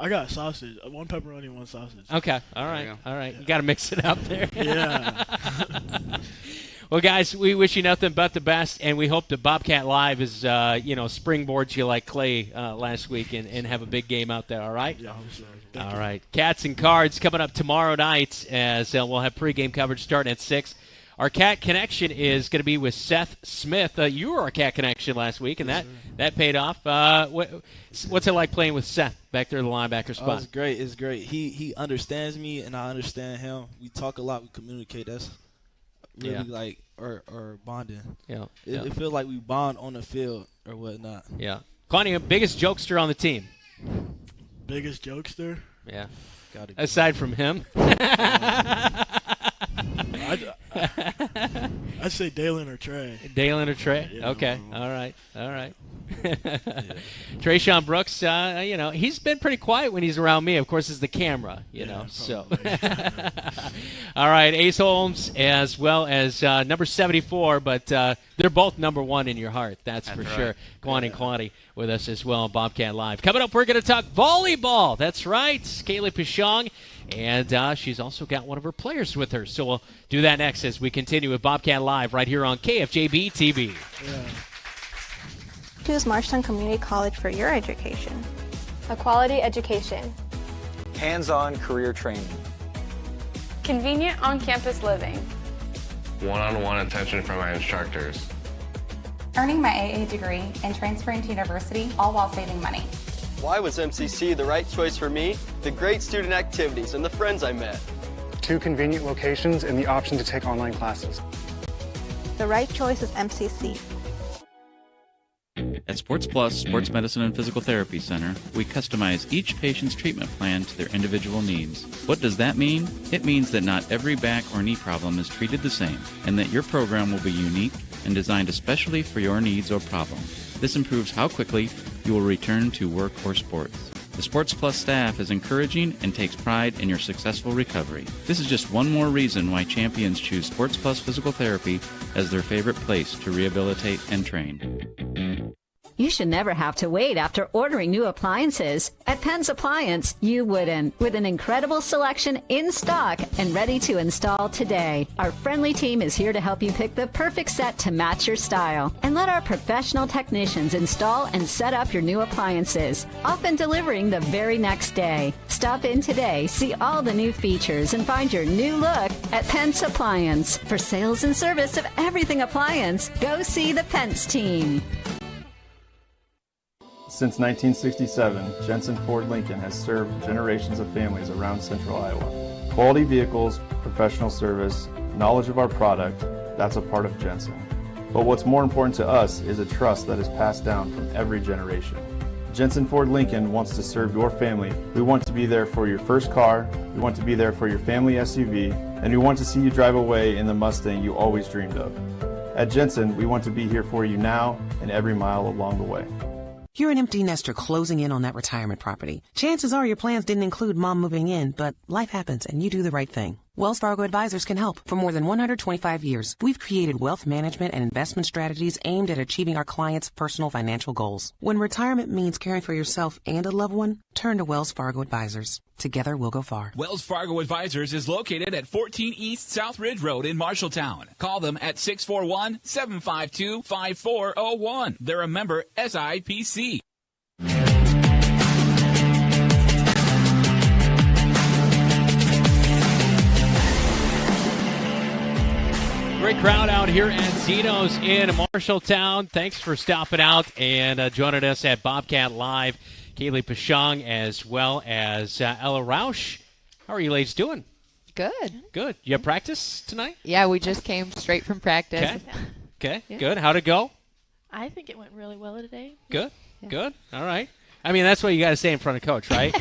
got sausage. One pepperoni, one sausage. Okay. All right. You got to mix it up there. Yeah. Well, guys, we wish you nothing but the best, and we hope the Bobcat Live is, springboards you like Clay last week and have a big game out there, all right? Yeah, I'm sorry. All right. Cats and Cards coming up tomorrow night as we'll have pregame coverage starting at 6. Our Cat Connection is going to be with Seth Smith. You were our Cat Connection last week, and that paid off. What's it like playing with Seth back there in the linebacker spot? It's great. It's great. He understands me, and I understand him. We talk a lot. We communicate. That's really like our bonding. Yeah. It feels like we bond on the field or whatnot. Yeah. Kuany, biggest jokester on the team? Biggest jokester? Yeah. Aside from him? I'd say Dalen or Trey. Dalen or Trey? Yeah, okay. All right. Trayshawn Brooks, he's been pretty quiet when he's around me. Of course, it's the camera, so. All right, Ace Holmes as well as number 74, but they're both number 1 in your heart. That's for sure. Kuany with us as well on Bobcat Live. Coming up, we're going to talk volleyball. That's right. Kaylee Peschong. And she's also got one of her players with her. So we'll do that next as we continue with Bobcat Live right here on KFJB-TV. Yeah. Choose Marshalltown Community College for your education. A quality education. Hands-on career training. Convenient on-campus living. One-on-one attention from my instructors. Earning my AA degree and transferring to university, all while saving money. Why was MCC the right choice for me? The great student activities and the friends I met. 2 convenient locations and the option to take online classes. The right choice is MCC. At Sports Plus Sports Medicine and Physical Therapy Center, we customize each patient's treatment plan to their individual needs. What does that mean? It means that not every back or knee problem is treated the same, and that your program will be unique and designed especially for your needs or problem. This improves how quickly you will return to work or sports. The Sports Plus staff is encouraging and takes pride in your successful recovery. This is just one more reason why champions choose Sports Plus Physical Therapy as their favorite place to rehabilitate and train. You should never have to wait after ordering new appliances. At Penn's Appliance, you wouldn't. With an incredible selection in stock and ready to install today. Our friendly team is here to help you pick the perfect set to match your style. And let our professional technicians install and set up your new appliances, often delivering the very next day. Stop in today, see all the new features, and find your new look at Penn's Appliance. For sales and service of everything appliance, go see the Pence team. Since 1967, Jensen Ford Lincoln has served generations of families around central Iowa. Quality vehicles, professional service, knowledge of our product, that's a part of Jensen. But what's more important to us is a trust that is passed down from every generation. Jensen Ford Lincoln wants to serve your family. We want to be there for your first car, we want to be there for your family SUV, and we want to see you drive away in the Mustang you always dreamed of. At Jensen, we want to be here for you now and every mile along the way. You're an empty nester closing in on that retirement property. Chances are your plans didn't include mom moving in, but life happens and you do the right thing. Wells Fargo Advisors can help. For more than 125 years, we've created wealth management and investment strategies aimed at achieving our clients' personal financial goals. When retirement means caring for yourself and a loved one, turn to Wells Fargo Advisors. Together, we'll go far. Wells Fargo Advisors is located at 14 East South Ridge Road in Marshalltown. Call them at 641-752-5401. They're a member SIPC. Great crowd out here at Zeno's in Marshalltown. Thanks for stopping out and joining us at Bobcat Live. Kaylee Peschong as well as Ella Rausch. How are you ladies doing? Good. Good. You have practice tonight? Yeah, we just came straight from practice. Okay. Yeah. Good. How'd it go? I think it went really well today. Good. Yeah. Good. All right. I mean, that's what you got to say in front of Coach, right?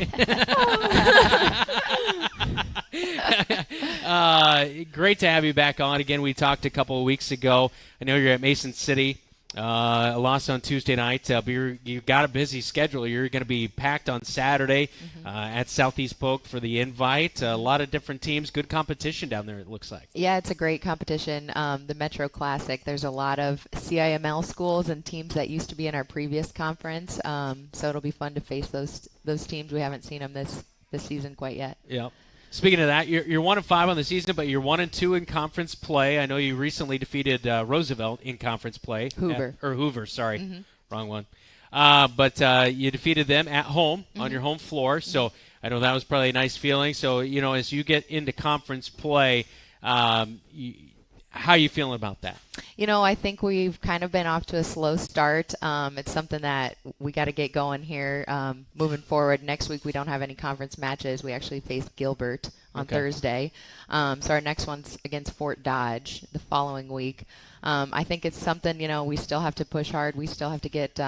Great to have you back on. Again, we talked a couple of weeks ago. I know you're at Mason City. A loss on Tuesday night, but you've got a busy schedule. You're going to be packed on Saturday at Southeast Polk for the invite. A lot of different teams, good competition down there, it looks like. Yeah, it's a great competition. The Metro Classic, there's a lot of CIML schools and teams that used to be in our previous conference, so it'll be fun to face those teams. We haven't seen them this season quite yet. Yep. Speaking of that, you're 1-5 on the season, but you're 1-2 in conference play. I know you recently defeated Roosevelt in conference play. Hoover, sorry. Mm-hmm. Wrong one. But you defeated them at home on your home floor, so I know that was probably a nice feeling. So, as you get into conference play, how are you feeling about that? I think we've kind of been off to a slow start. It's something that we got to get going here moving forward. Next week we don't have any conference matches. We actually face Gilbert on Thursday. So our next one's against Fort Dodge the following week. I think it's something, we still have to push hard. We still have to get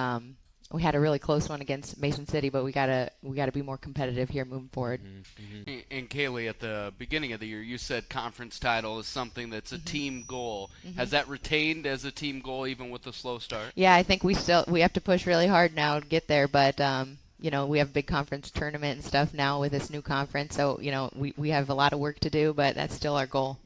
we had a really close one against Mason City, but we gotta be more competitive here moving forward. Mm-hmm. And Kaylee, at the beginning of the year, you said conference title is something that's a team goal. Has that retained as a team goal even with the slow start? Yeah, I think we have to push really hard now to get there, but we have a big conference tournament and stuff now with this new conference, so we have a lot of work to do, but that's still our goal.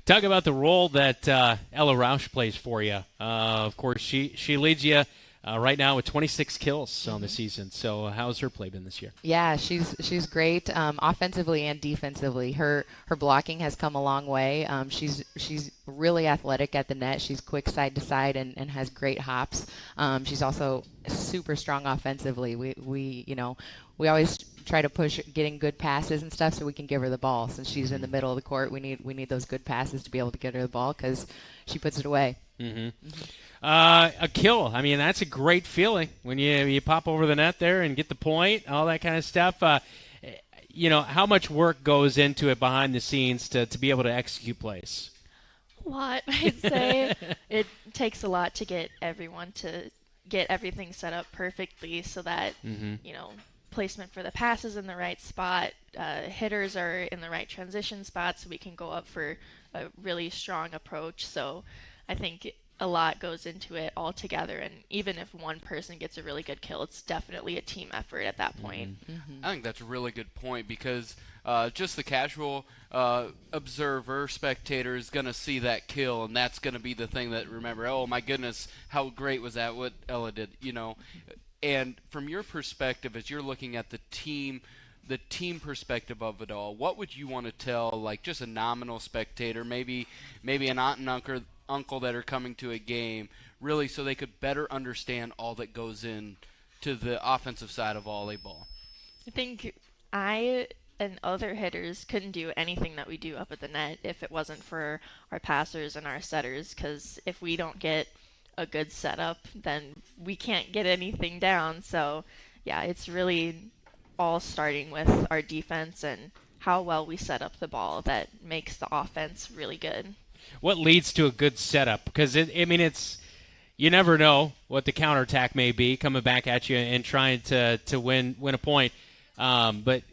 Talk about the role that Ella Rausch plays for you. Of course, she leads you right now with 26 kills on the season. So how's her play been this year? Yeah, she's great offensively and defensively. Her blocking has come a long way. She's really athletic at the net. She's quick side to side and has great hops. She's also super strong offensively. We always try to push getting good passes and stuff so we can give her the ball. Since she's in the middle of the court, we need those good passes to be able to get her the ball because she puts it away. A kill. I mean, that's a great feeling when you pop over the net there and get the point, all that kind of stuff. How much work goes into it behind the scenes to be able to execute plays? A lot, I'd say. It takes a lot to get everyone to get everything set up perfectly so that, placement for the passes in the right spot, hitters are in the right transition spot so we can go up for a really strong approach. So I think a lot goes into it all together, and even if one person gets a really good kill, it's definitely a team effort at that point. I think that's a really good point because just the casual observer, spectator is going to see that kill, and that's going to be the thing that remember, oh my goodness, how great was that, what Ella did, And from your perspective, as you're looking at the team perspective of it all, what would you want to tell, like just a nominal spectator, maybe an aunt and uncle that are coming to a game, really so they could better understand all that goes in to the offensive side of volleyball? I think I and other hitters couldn't do anything that we do up at the net if it wasn't for our passers and our setters, because if we don't get a good setup, then we can't get anything down. So yeah, it's really all starting with our defense and how well we set up the ball that makes the offense really good. What leads to a good setup? Because it's you never know what the counterattack may be coming back at you and trying to win a point. But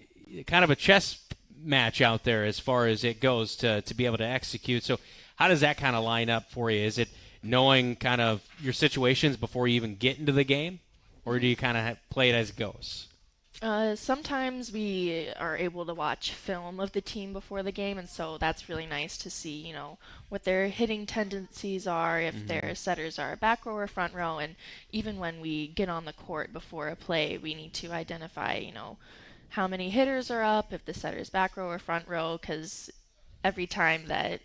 kind of a chess match out there as far as it goes to be able to execute. So how does that kind of line up for you? Is it knowing kind of your situations before you even get into the game, or do you kind of play it as it goes? Sometimes we are able to watch film of the team before the game, and so that's really nice to see, what their hitting tendencies are, if their setters are back row or front row, and even when we get on the court before a play, we need to identify, how many hitters are up, if the setter's back row or front row, because every time that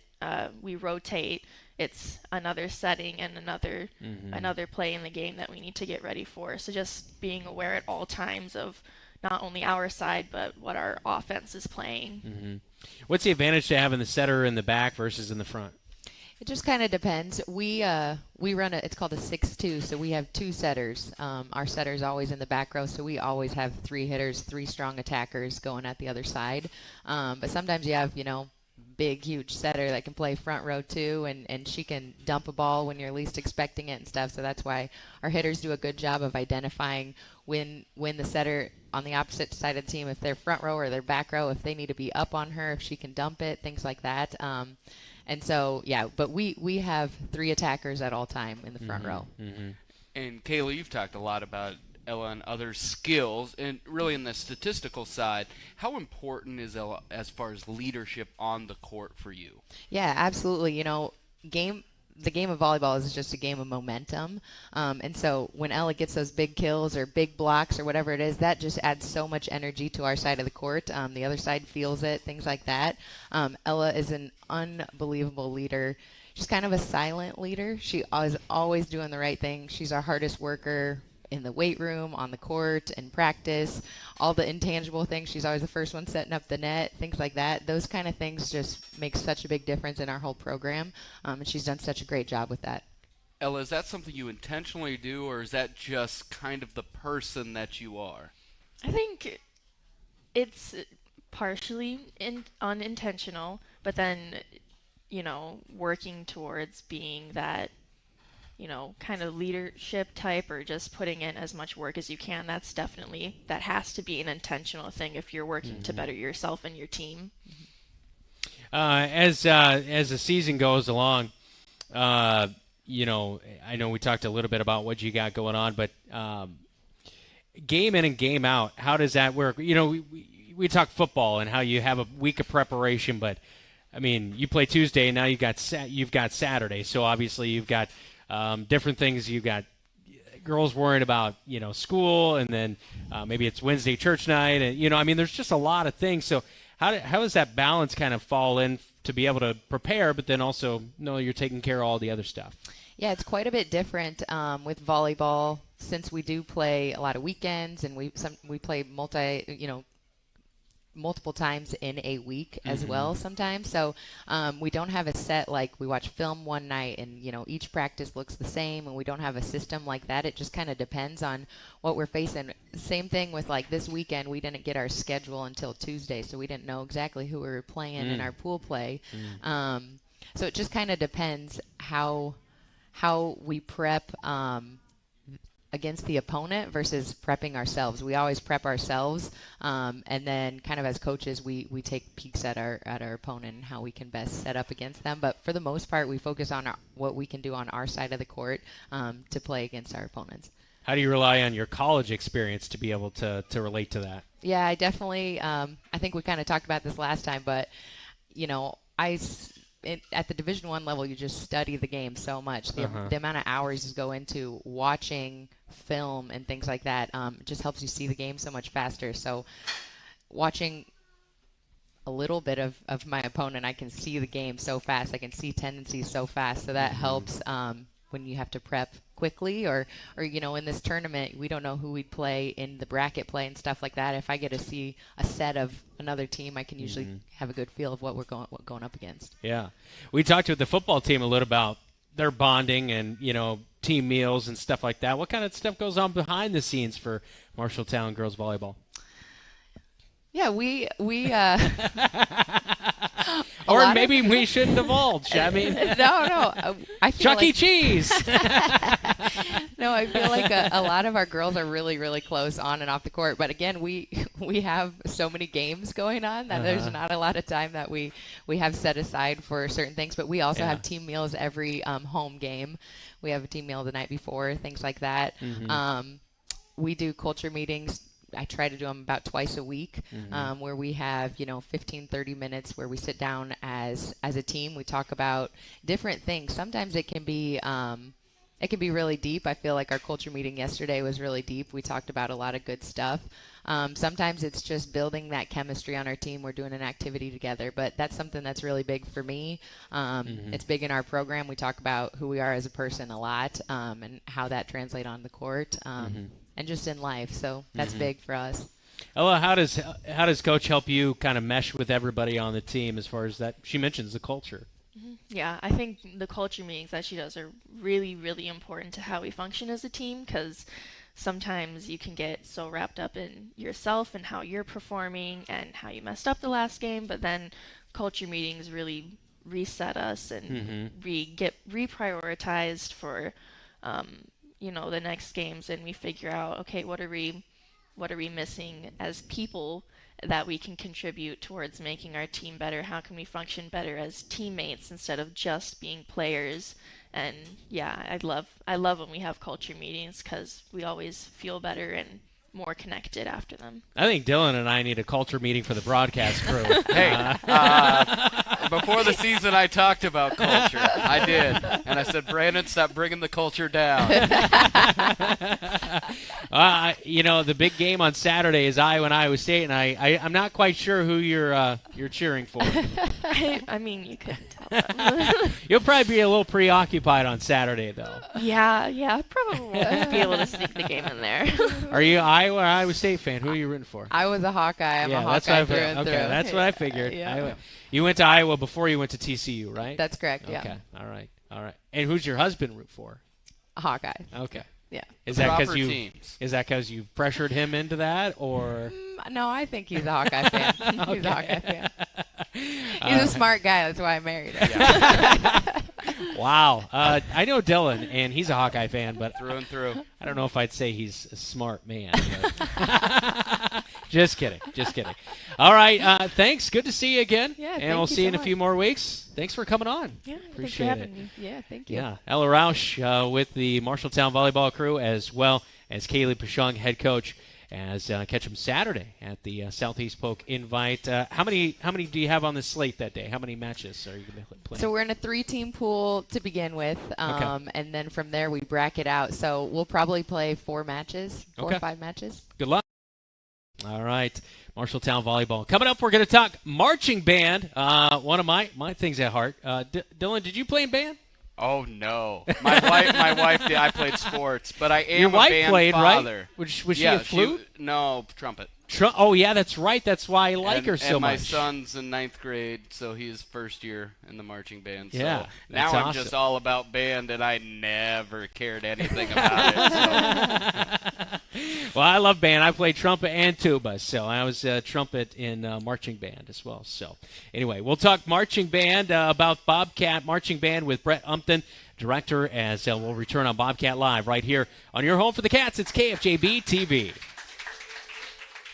we rotate, it's another setting and another play in the game that we need to get ready for. So just being aware at all times of not only our side, but what our offense is playing. What's the advantage to having the setter in the back versus in the front? It just kind of depends. We run it's called a 6-2, so we have two setters. Our setter's always in the back row, so we always have three hitters, three strong attackers going at the other side. But sometimes you have, big, huge setter that can play front row too, and she can dump a ball when you're least expecting it and stuff. So that's why our hitters do a good job of identifying when the setter on the opposite side of the team, if they're front row or they're back row, if they need to be up on her, if she can dump it, things like that. And so, yeah, but we have three attackers at all time in the front row. And Kaylee, you've talked a lot about Ella and other skills, and really in the statistical side, how important is Ella as far as leadership on the court for you? Yeah, absolutely. the game of volleyball is just a game of momentum. And so when Ella gets those big kills or big blocks or whatever it is, that just adds so much energy to our side of the court. The other side feels it, things like that. Ella is an unbelievable leader. She's kind of a silent leader. She is always doing the right thing. She's our hardest worker in the weight room, on the court, in practice, all the intangible things. She's always the first one setting up the net, things like that. Those kind of things just make such a big difference in our whole program, and she's done such a great job with that. Ella, is that something you intentionally do, or is that just kind of the person that you are? I think it's partially unintentional, but then, working towards being that, kind of leadership type, or just putting in as much work as you can. That has to be an intentional thing if you're working to better yourself and your team. As the season goes along, I know we talked a little bit about what you got going on, but game in and game out, how does that work? We talk football and how you have a week of preparation, but I mean, you play Tuesday and now you've got Saturday, so obviously you've got different things. You've got girls worrying about, school, and then maybe it's Wednesday church night. And, there's just a lot of things. So how does that balance kind of fall in to be able to prepare, but then also know you're taking care of all the other stuff? Yeah, it's quite a bit different with volleyball, since we do play a lot of weekends, and we play multiple times in a week as well sometimes. So we don't have a set, like we watch film one night and, each practice looks the same, and we don't have a system like that. It just kind of depends on what we're facing. Same thing with like this weekend, we didn't get our schedule until Tuesday, so we didn't know exactly who we were playing in our pool play. So it just kind of depends how we prep against the opponent versus prepping ourselves. We always prep ourselves, and then kind of as coaches, we take peeks at our opponent and how we can best set up against them. But for the most part, we focus on what we can do on our side of the court to play against our opponents. How do you rely on your college experience to be able to relate to that? Yeah, I definitely. I think we kind of talked about this last time, but at the Division I level, you just study the game so much. The amount of hours you go into watching film and things like that just helps you see the game so much faster. So watching a little bit of my opponent, I can see the game so fast. I can see tendencies so fast. So that helps when you have to prep quickly, or in this tournament, we don't know who we'd play in the bracket play and stuff like that. If I get to see a set of another team, I can usually have a good feel of what we're going up against. Yeah. We talked with the football team a little about their bonding and, team meals and stuff like that. What kind of stuff goes on behind the scenes for Marshalltown girls volleyball? Yeah, we or maybe we shouldn't divulge. I mean, no. I feel Chuck E. Cheese. No, I feel like a lot of our girls are really, really close on and off the court. But again, we have so many games going on that there's not a lot of time that we have set aside for certain things. But we also have team meals every home game. We have a team meal the night before, things like that. We do culture meetings. I try to do them about twice a week, where we have, 15, 30 minutes where we sit down as a team. We talk about different things. Sometimes it can be really deep. I feel like our culture meeting yesterday was really deep. We talked about a lot of good stuff. Sometimes it's just building that chemistry on our team. We're doing an activity together, but that's something that's really big for me. It's big in our program. We talk about who we are as a person a lot, and how that translates on the court. And just in life, so that's big for us. Ella, how does Coach help you kind of mesh with everybody on the team as far as that? She mentions the culture. Yeah, I think the culture meetings that she does are really, really important to how we function as a team, because sometimes you can get so wrapped up in yourself and how you're performing and how you messed up the last game, but then culture meetings really reset us and get reprioritized for the next games, and we figure out, okay, what are we missing as people that we can contribute towards making our team better? How can we function better as teammates instead of just being players? And yeah, I love when we have culture meetings, because we always feel better and more connected after them. I think Dylan and I need a culture meeting for the broadcast crew. Hey, before the season I talked about culture. I did. And And I said, Brandon, stop bringing the culture down. The big game on Saturday is Iowa and Iowa State, and I'm not quite sure who you're cheering for. I mean, you couldn't tell them. You'll probably be a little preoccupied on Saturday, though. Yeah, probably won't be able to sneak the game in there. Are you Iowa or Iowa State fan? Who are you rooting for? I was a Hawkeye. I'm a Hawkeye through and through. Okay, that's what I figured. Yeah. You went to Iowa before you went to TCU, right? That's correct, yeah. Okay, all right. And who's your husband root for? A Hawkeye. Okay. Yeah. Is that because you pressured him into that, or? No, I think he's a Hawkeye fan. He's a Hawkeye fan. He's a smart guy. That's why I married him. Yeah. Wow. I know Dylan, and he's a Hawkeye fan, but through and through. I don't know if I'd say he's a smart man. Just kidding. All right. Thanks. Good to see you again. Yeah, and we'll see you in a few more weeks. Thanks for coming on. Yeah, appreciate it. Me. Yeah, thank you. Yeah, Ella Rausch with the Marshalltown volleyball crew, as well as Kaylee Peschong, head coach, as catch them Saturday at the Southeast Polk Invite. How many do you have on the slate that day? How many matches are you going to play? So we're in a 3-team pool to begin with, and then from there we bracket out. So we'll probably play 4 matches, 4 or 5 matches. Good luck. All right, Marshalltown volleyball. Coming up, we're going to talk marching band, one of my things at heart. Dylan, did you play in band? Oh, no. My wife did. I played sports, but I am Your wife a band played, father. Right? Was she a flute? No, trumpet. Oh, yeah, that's right. That's why I like her so much. And my son's in 9th grade, so he's first year in the marching band. Yeah, so now I'm just all about band, and I never cared anything about it. So. Well, I love band. I played trumpet and tuba, so I was trumpet in marching band as well. So anyway, we'll talk marching band about Bobcat Marching Band with Brett Umthun, director, as we'll return on Bobcat Live right here on your home for the Cats. It's KFJB-TV.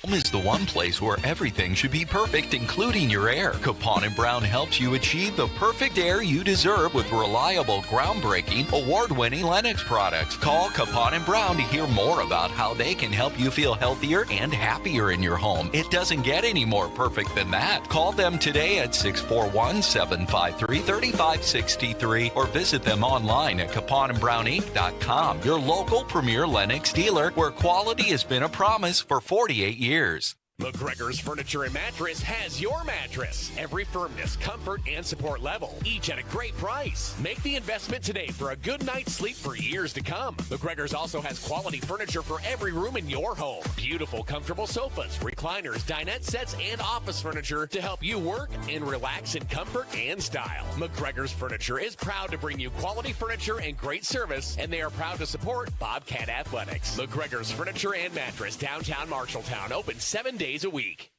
Home is the one place where everything should be perfect, including your air. Capon & Brown helps you achieve the perfect air you deserve with reliable, groundbreaking, award-winning Lennox products. Call Capon & Brown to hear more about how they can help you feel healthier and happier in your home. It doesn't get any more perfect than that. Call them today at 641-753-3563 or visit them online at caponandbrowninc.com. Your local premier Lennox dealer, where quality has been a promise for 48 years. McGregor's Furniture and Mattress has your mattress. Every firmness, comfort, and support level, each at a great price. Make the investment today for a good night's sleep for years to come. McGregor's also has quality furniture for every room in your home. Beautiful, comfortable sofas, recliners, dinette sets, and office furniture to help you work and relax in comfort and style. McGregor's Furniture is proud to bring you quality furniture and great service, and they are proud to support Bobcat Athletics. McGregor's Furniture and Mattress, downtown Marshalltown, open 7 days a week.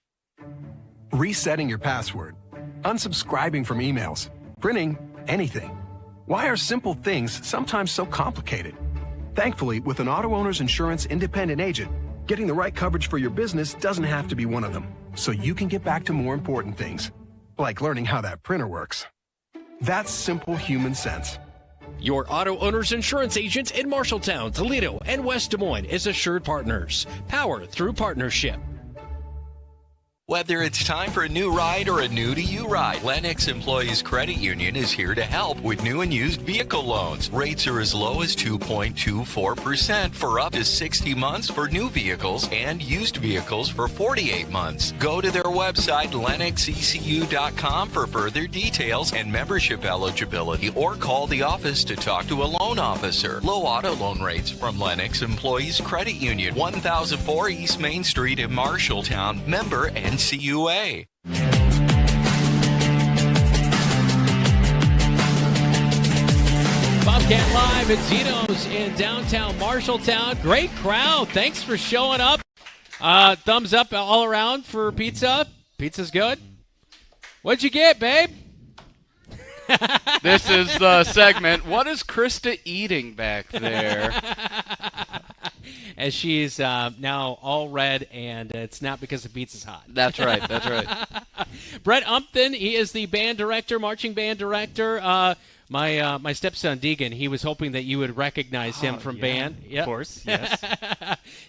Resetting your password, unsubscribing from emails, printing anything. Why are simple things sometimes so complicated? Thankfully, with an auto owner's insurance independent agent, getting the right coverage for your business doesn't have to be one of them, so you can get back to more important things, like learning how that printer works. That's simple human sense. Your auto owner's insurance agent in Marshalltown, Toledo, and West Des Moines is Assured Partners. Power through partnership. Whether it's time for a new ride or a new-to-you ride, Lennox Employees Credit Union is here to help with new and used vehicle loans. Rates are as low as 2.24% for up to 60 months for new vehicles and used vehicles for 48 months. Go to their website, lennoxecu.com, for further details and membership eligibility, or call the office to talk to a loan officer. Low auto loan rates from Lennox Employees Credit Union, 1004 East Main Street in Marshalltown. Member NCUA. Bobcat Live at Zeno's in downtown Marshalltown. Great crowd. Thanks for showing up. Thumbs up all around for pizza. Pizza's good. What'd you get, babe? This is the segment. What is Krista eating back there? As she's now all red, and it's not because the pizza's hot. That's right. That's right. Brett Umthun, he is the band director, marching band director. My stepson, Deegan, he was hoping that you would recognize him from band. Yep. Of course, yes.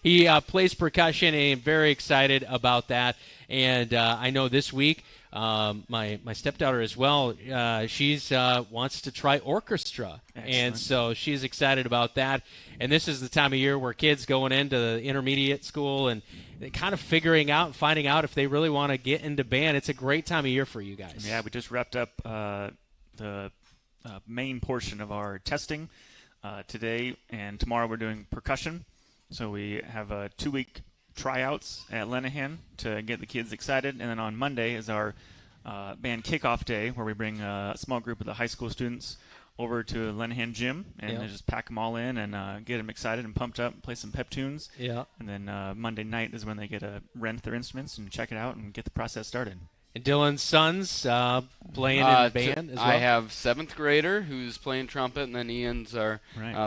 He plays percussion, and I'm very excited about that. And I know this week my stepdaughter as well, she's wants to try orchestra. Excellent. And so she's excited about that. And this is the time of year where kids going into the intermediate school and kind of figuring out and finding out if they really want to get into band. It's a great time of year for you guys. Yeah, we just wrapped up the main portion of our testing today, and tomorrow we're doing percussion. So we have 2-week tryouts at Lenahan to get the kids excited, and then on Monday is our band kickoff day, where we bring a small group of the high school students over to Lenahan Gym and just pack them all in and get them excited and pumped up, play some pep tunes. Yeah. And then Monday night is when they get to rent their instruments and check it out and get the process started. And Dylan's sons playing in band as well? I have 7th grader who's playing trumpet, and then Ian's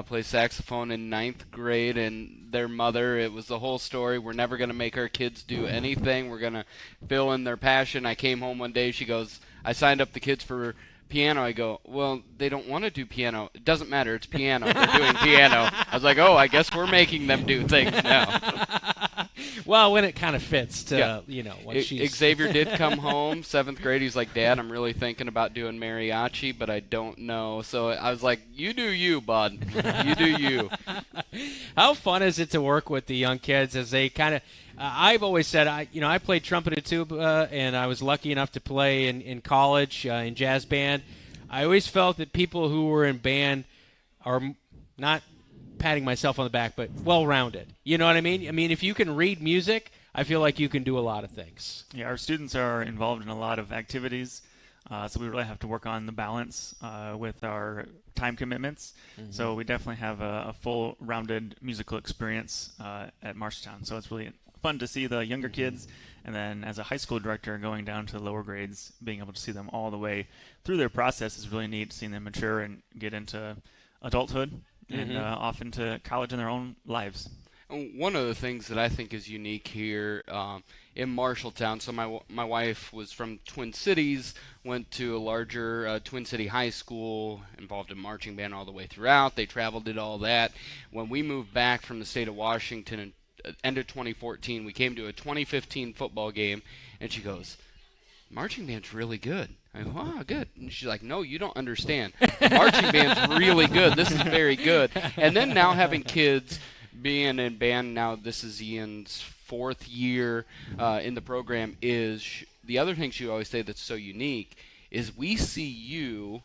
plays saxophone in 9th grade, and their mother, it was the whole story. We're never going to make our kids do anything. We're going to fill in their passion. I came home one day, she goes, I signed up the kids for piano. I go, well, they don't want to do piano. It doesn't matter. It's piano. They're doing piano. I was like, oh, I guess we're making them do things now. Well, when it kind of fits to, what she's... Xavier did come home, 7th grade. He's like, Dad, I'm really thinking about doing mariachi, but I don't know. So I was like, you do you, bud. You do you. How fun is it to work with the young kids as they kind of... I've always said, I played trumpet and tuba, and I was lucky enough to play in college in jazz band. I always felt that people who were in band are not patting myself on the back, but well-rounded. You know what I mean? I mean, if you can read music, I feel like you can do a lot of things. Yeah, our students are involved in a lot of activities, so we really have to work on the balance with our time commitments. Mm-hmm. So we definitely have a full, rounded musical experience at Marshalltown. So it's really fun to see the younger kids, and then as a high school director going down to the lower grades, being able to see them all the way through their process is really neat, seeing them mature and get into adulthood and off into college in their own lives. One of the things that I think is unique here in Marshalltown, so my wife was from Twin Cities, went to a larger Twin City high school, involved in marching band all the way throughout. They traveled, did all that. When we moved back from the state of Washington in end of 2014, we came to a 2015 football game, and she goes, marching band's really good. I go, oh, good. And she's like, no, you don't understand. The marching band's really good. This is very good. And then now having kids being in band, now this is Ian's 4th year in the program, is the other thing she always say that's so unique is we see you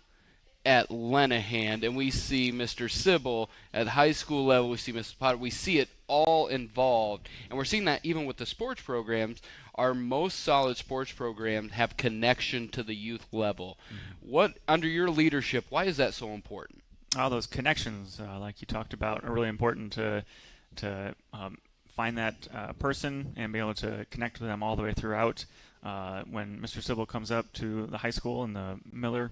at Lenahan, and we see Mr. Sybil at high school level, we see Mrs. Potter, we see it all involved. And we're seeing that even with the sports programs. Our most solid sports programs have connection to the youth level. Mm-hmm. What, under your leadership, why is that so important? All those connections, like you talked about, are really important to find that person and be able to connect with them all the way throughout. When Mr. Sybil comes up to the high school and the Miller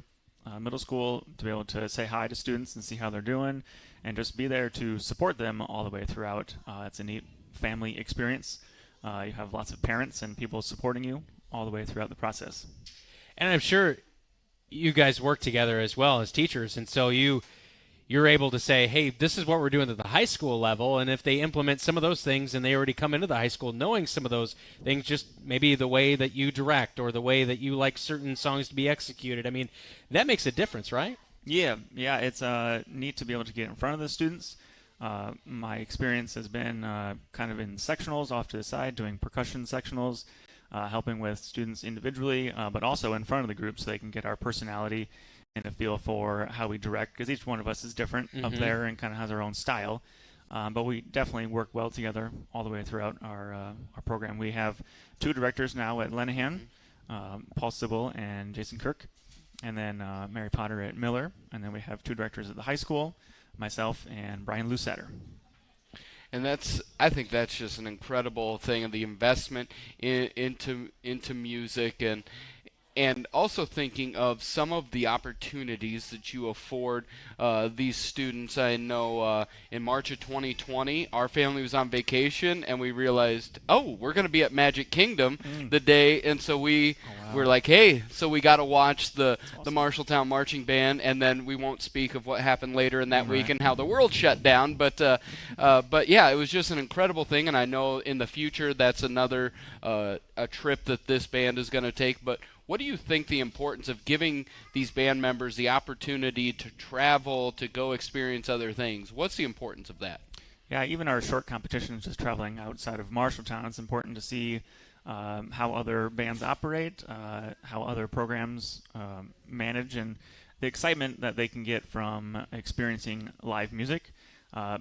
middle school, to be able to say hi to students and see how they're doing and just be there to support them all the way throughout. It's a neat family experience. You have lots of parents and people supporting you all the way throughout the process. And I'm sure you guys work together as well as teachers, and so you're able to say, hey, this is what we're doing at the high school level, and if they implement some of those things and they already come into the high school knowing some of those things, just maybe the way that you direct or the way that you like certain songs to be executed, I mean, that makes a difference, right? Yeah, it's neat to be able to get in front of the students. My experience has been kind of in sectionals off to the side, doing percussion sectionals, helping with students individually, but also in front of the group so they can get our personality and a feel for how we direct, because each one of us is different up there and kind of has our own style. But we definitely work well together all the way throughout our program. We have 2 directors now at Lenahan, Paul Sybil and Jason Kirk, and then Mary Potter at Miller. And then we have 2 directors at the high school, myself and Brian Lusatter. And I think that's just an incredible thing, of the investment into music, and also thinking of some of the opportunities that you afford these students. I know in March of 2020, our family was on vacation, and we realized, we're going to be at Magic Kingdom the day, and so we were like, hey, so we got to watch the Marshalltown Marching Band, and then we won't speak of what happened later in that week and how the world shut down. But yeah, it was just an incredible thing, and I know in the future that's another a trip that this band is going to take. But What do you think the importance of giving these band members the opportunity to travel, to go experience other things? What's the importance of that? Yeah, even our short competitions, just traveling outside of Marshalltown, it's important to see how other bands operate, how other programs manage, and the excitement that they can get from experiencing live music.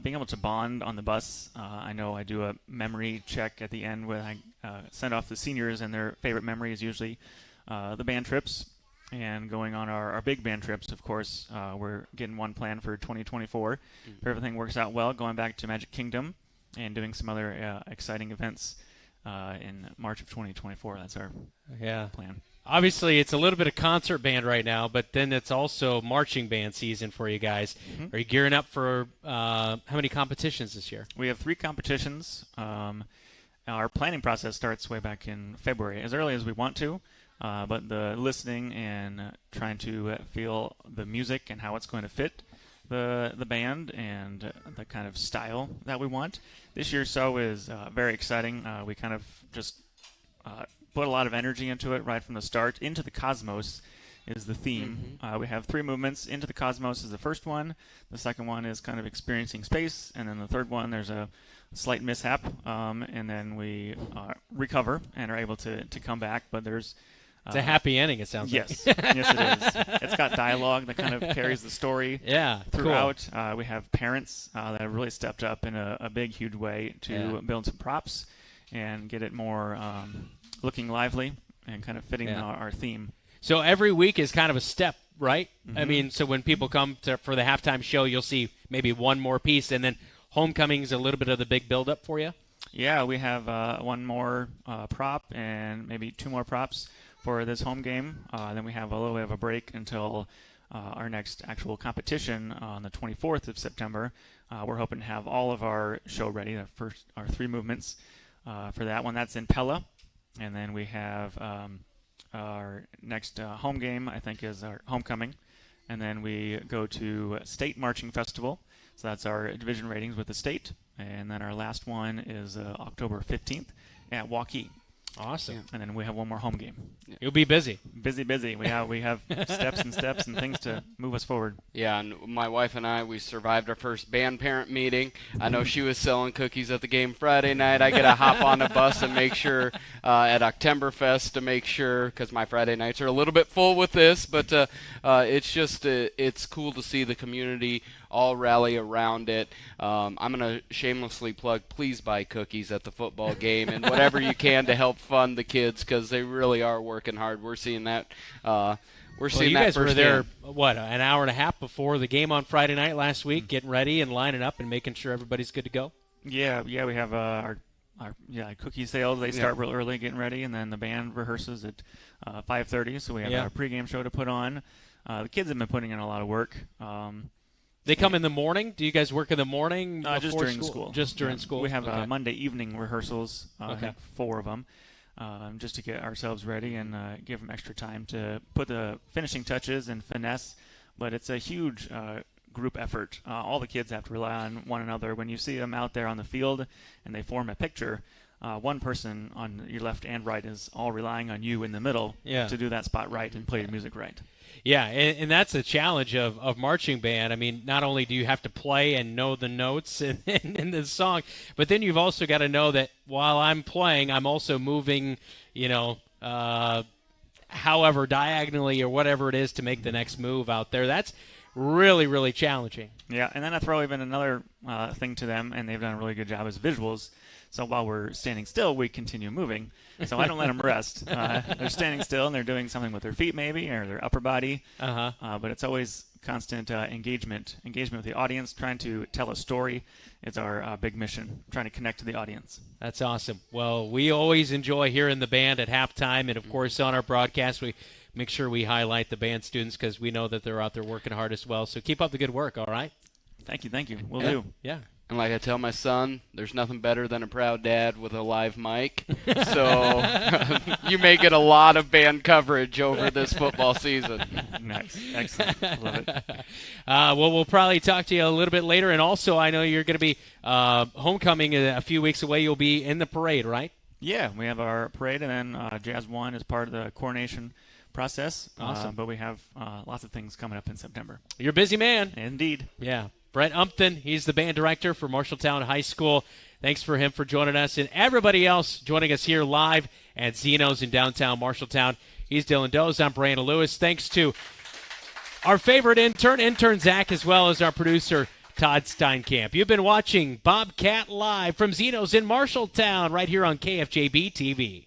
Being able to bond on the bus. I know I do a memory check at the end when I send off the seniors, and their favorite memory is usually the band trips. And going on our big band trips, of course, we're getting one planned for 2024. If everything works out well, going back to Magic Kingdom and doing some other exciting events in March of 2024. That's our plan. Obviously, it's a little bit of concert band right now, but then it's also marching band season for you guys. Are you gearing up for how many competitions this year? We have 3 competitions. Our planning process starts way back in February, as early as we want to. But the listening and trying to feel the music and how it's going to fit the band and the kind of style that we want. This year's show is very exciting. We kind of just put a lot of energy into it right from the start. Into the Cosmos is the theme. We have 3 movements. Into the Cosmos is the first one. The second one is kind of experiencing space. And then the third one, there's a slight mishap. And then we recover and are able to come back. But there's... it's a happy ending, it sounds like. Yes, it is. It's got dialogue that kind of carries the story throughout. Cool. We have parents that have really stepped up in a big, huge way to build some props and get it more looking lively and kind of fitting our theme. So every week is kind of a step, right? I mean, so when people come for the halftime show, you'll see maybe one more piece, and then homecoming is a little bit of the big build-up for you? Yeah, we have one more prop and maybe 2 more props for this home game. Then we have a little bit of a break until our next actual competition on the 24th of September. We're hoping to have all of our show ready, our 3 movements for that one. That's in Pella. And then we have our next home game, I think, is our homecoming. And then we go to State Marching Festival. So that's our division ratings with the state. And then our last one is October 15th at Waukee. Awesome. And then we have one more home game. You'll be busy. Busy. We have steps and things to move us forward. Yeah, and my wife and I, we survived our first band parent meeting. I know she was selling cookies at the game Friday night. I got to hop on a bus and make sure at Oktoberfest to make sure, because my Friday nights are a little bit full with this, but it's just it's cool to see the community all rally around it. I'm going to shamelessly plug, please buy cookies at the football game and whatever you can to help fund the kids, because they really are working hard. We're seeing that. You guys were there, an hour and a half before the game on Friday night last week, getting ready and lining up and making sure everybody's good to go? Yeah, we have our cookie sales. They start real early getting ready, and then the band rehearses at 5:30, so we have our pregame show to put on. The kids have been putting in a lot of work. They come in the morning? Do you guys work in the morning? Just during school. Just during school. We have Monday evening rehearsals, I think 4 of them, just to get ourselves ready and give them extra time to put the finishing touches and finesse. But it's a huge group effort. All the kids have to rely on one another. When you see them out there on the field and they form a picture, one person on your left and right is all relying on you in the middle to do that spot right and play the music right. Yeah, and that's the challenge of marching band. I mean, not only do you have to play and know the notes in the song, but then you've also got to know that while I'm playing, I'm also moving, however, diagonally or whatever it is to make the next move out there. That's really, really challenging. Yeah, and then I throw even another thing to them, and they've done a really good job as visuals. So while we're standing still, we continue moving. So I don't let them rest. They're standing still, and they're doing something with their feet maybe or their upper body. But it's always constant engagement with the audience, trying to tell a story. It's our big mission, trying to connect to the audience. That's awesome. Well, we always enjoy hearing the band at halftime, and, of course, on our broadcast, we make sure we highlight the band students because we know that they're out there working hard as well. So keep up the good work, all right? Thank you. We'll do. Yeah. And like I tell my son, there's nothing better than a proud dad with a live mic. So you may get a lot of band coverage over this football season. Nice. Excellent. Love it. Well, we'll probably talk to you a little bit later. And also, I know you're going to be homecoming a few weeks away. You'll be in the parade, right? Yeah, we have our parade, and then Jazz 1 is part of the coronation process. Awesome. But we have lots of things coming up in September. You're a busy man. Indeed. Yeah. Brett Umthun, he's the band director for Marshalltown High School. Thanks for him for joining us. And everybody else joining us here live at Zeno's in downtown Marshalltown. He's Dylan Doze. I'm Brandon Lewis. Thanks to our favorite intern Zach, as well as our producer, Todd Steinkamp. You've been watching Bobcat Live from Zeno's in Marshalltown right here on KFJB-TV.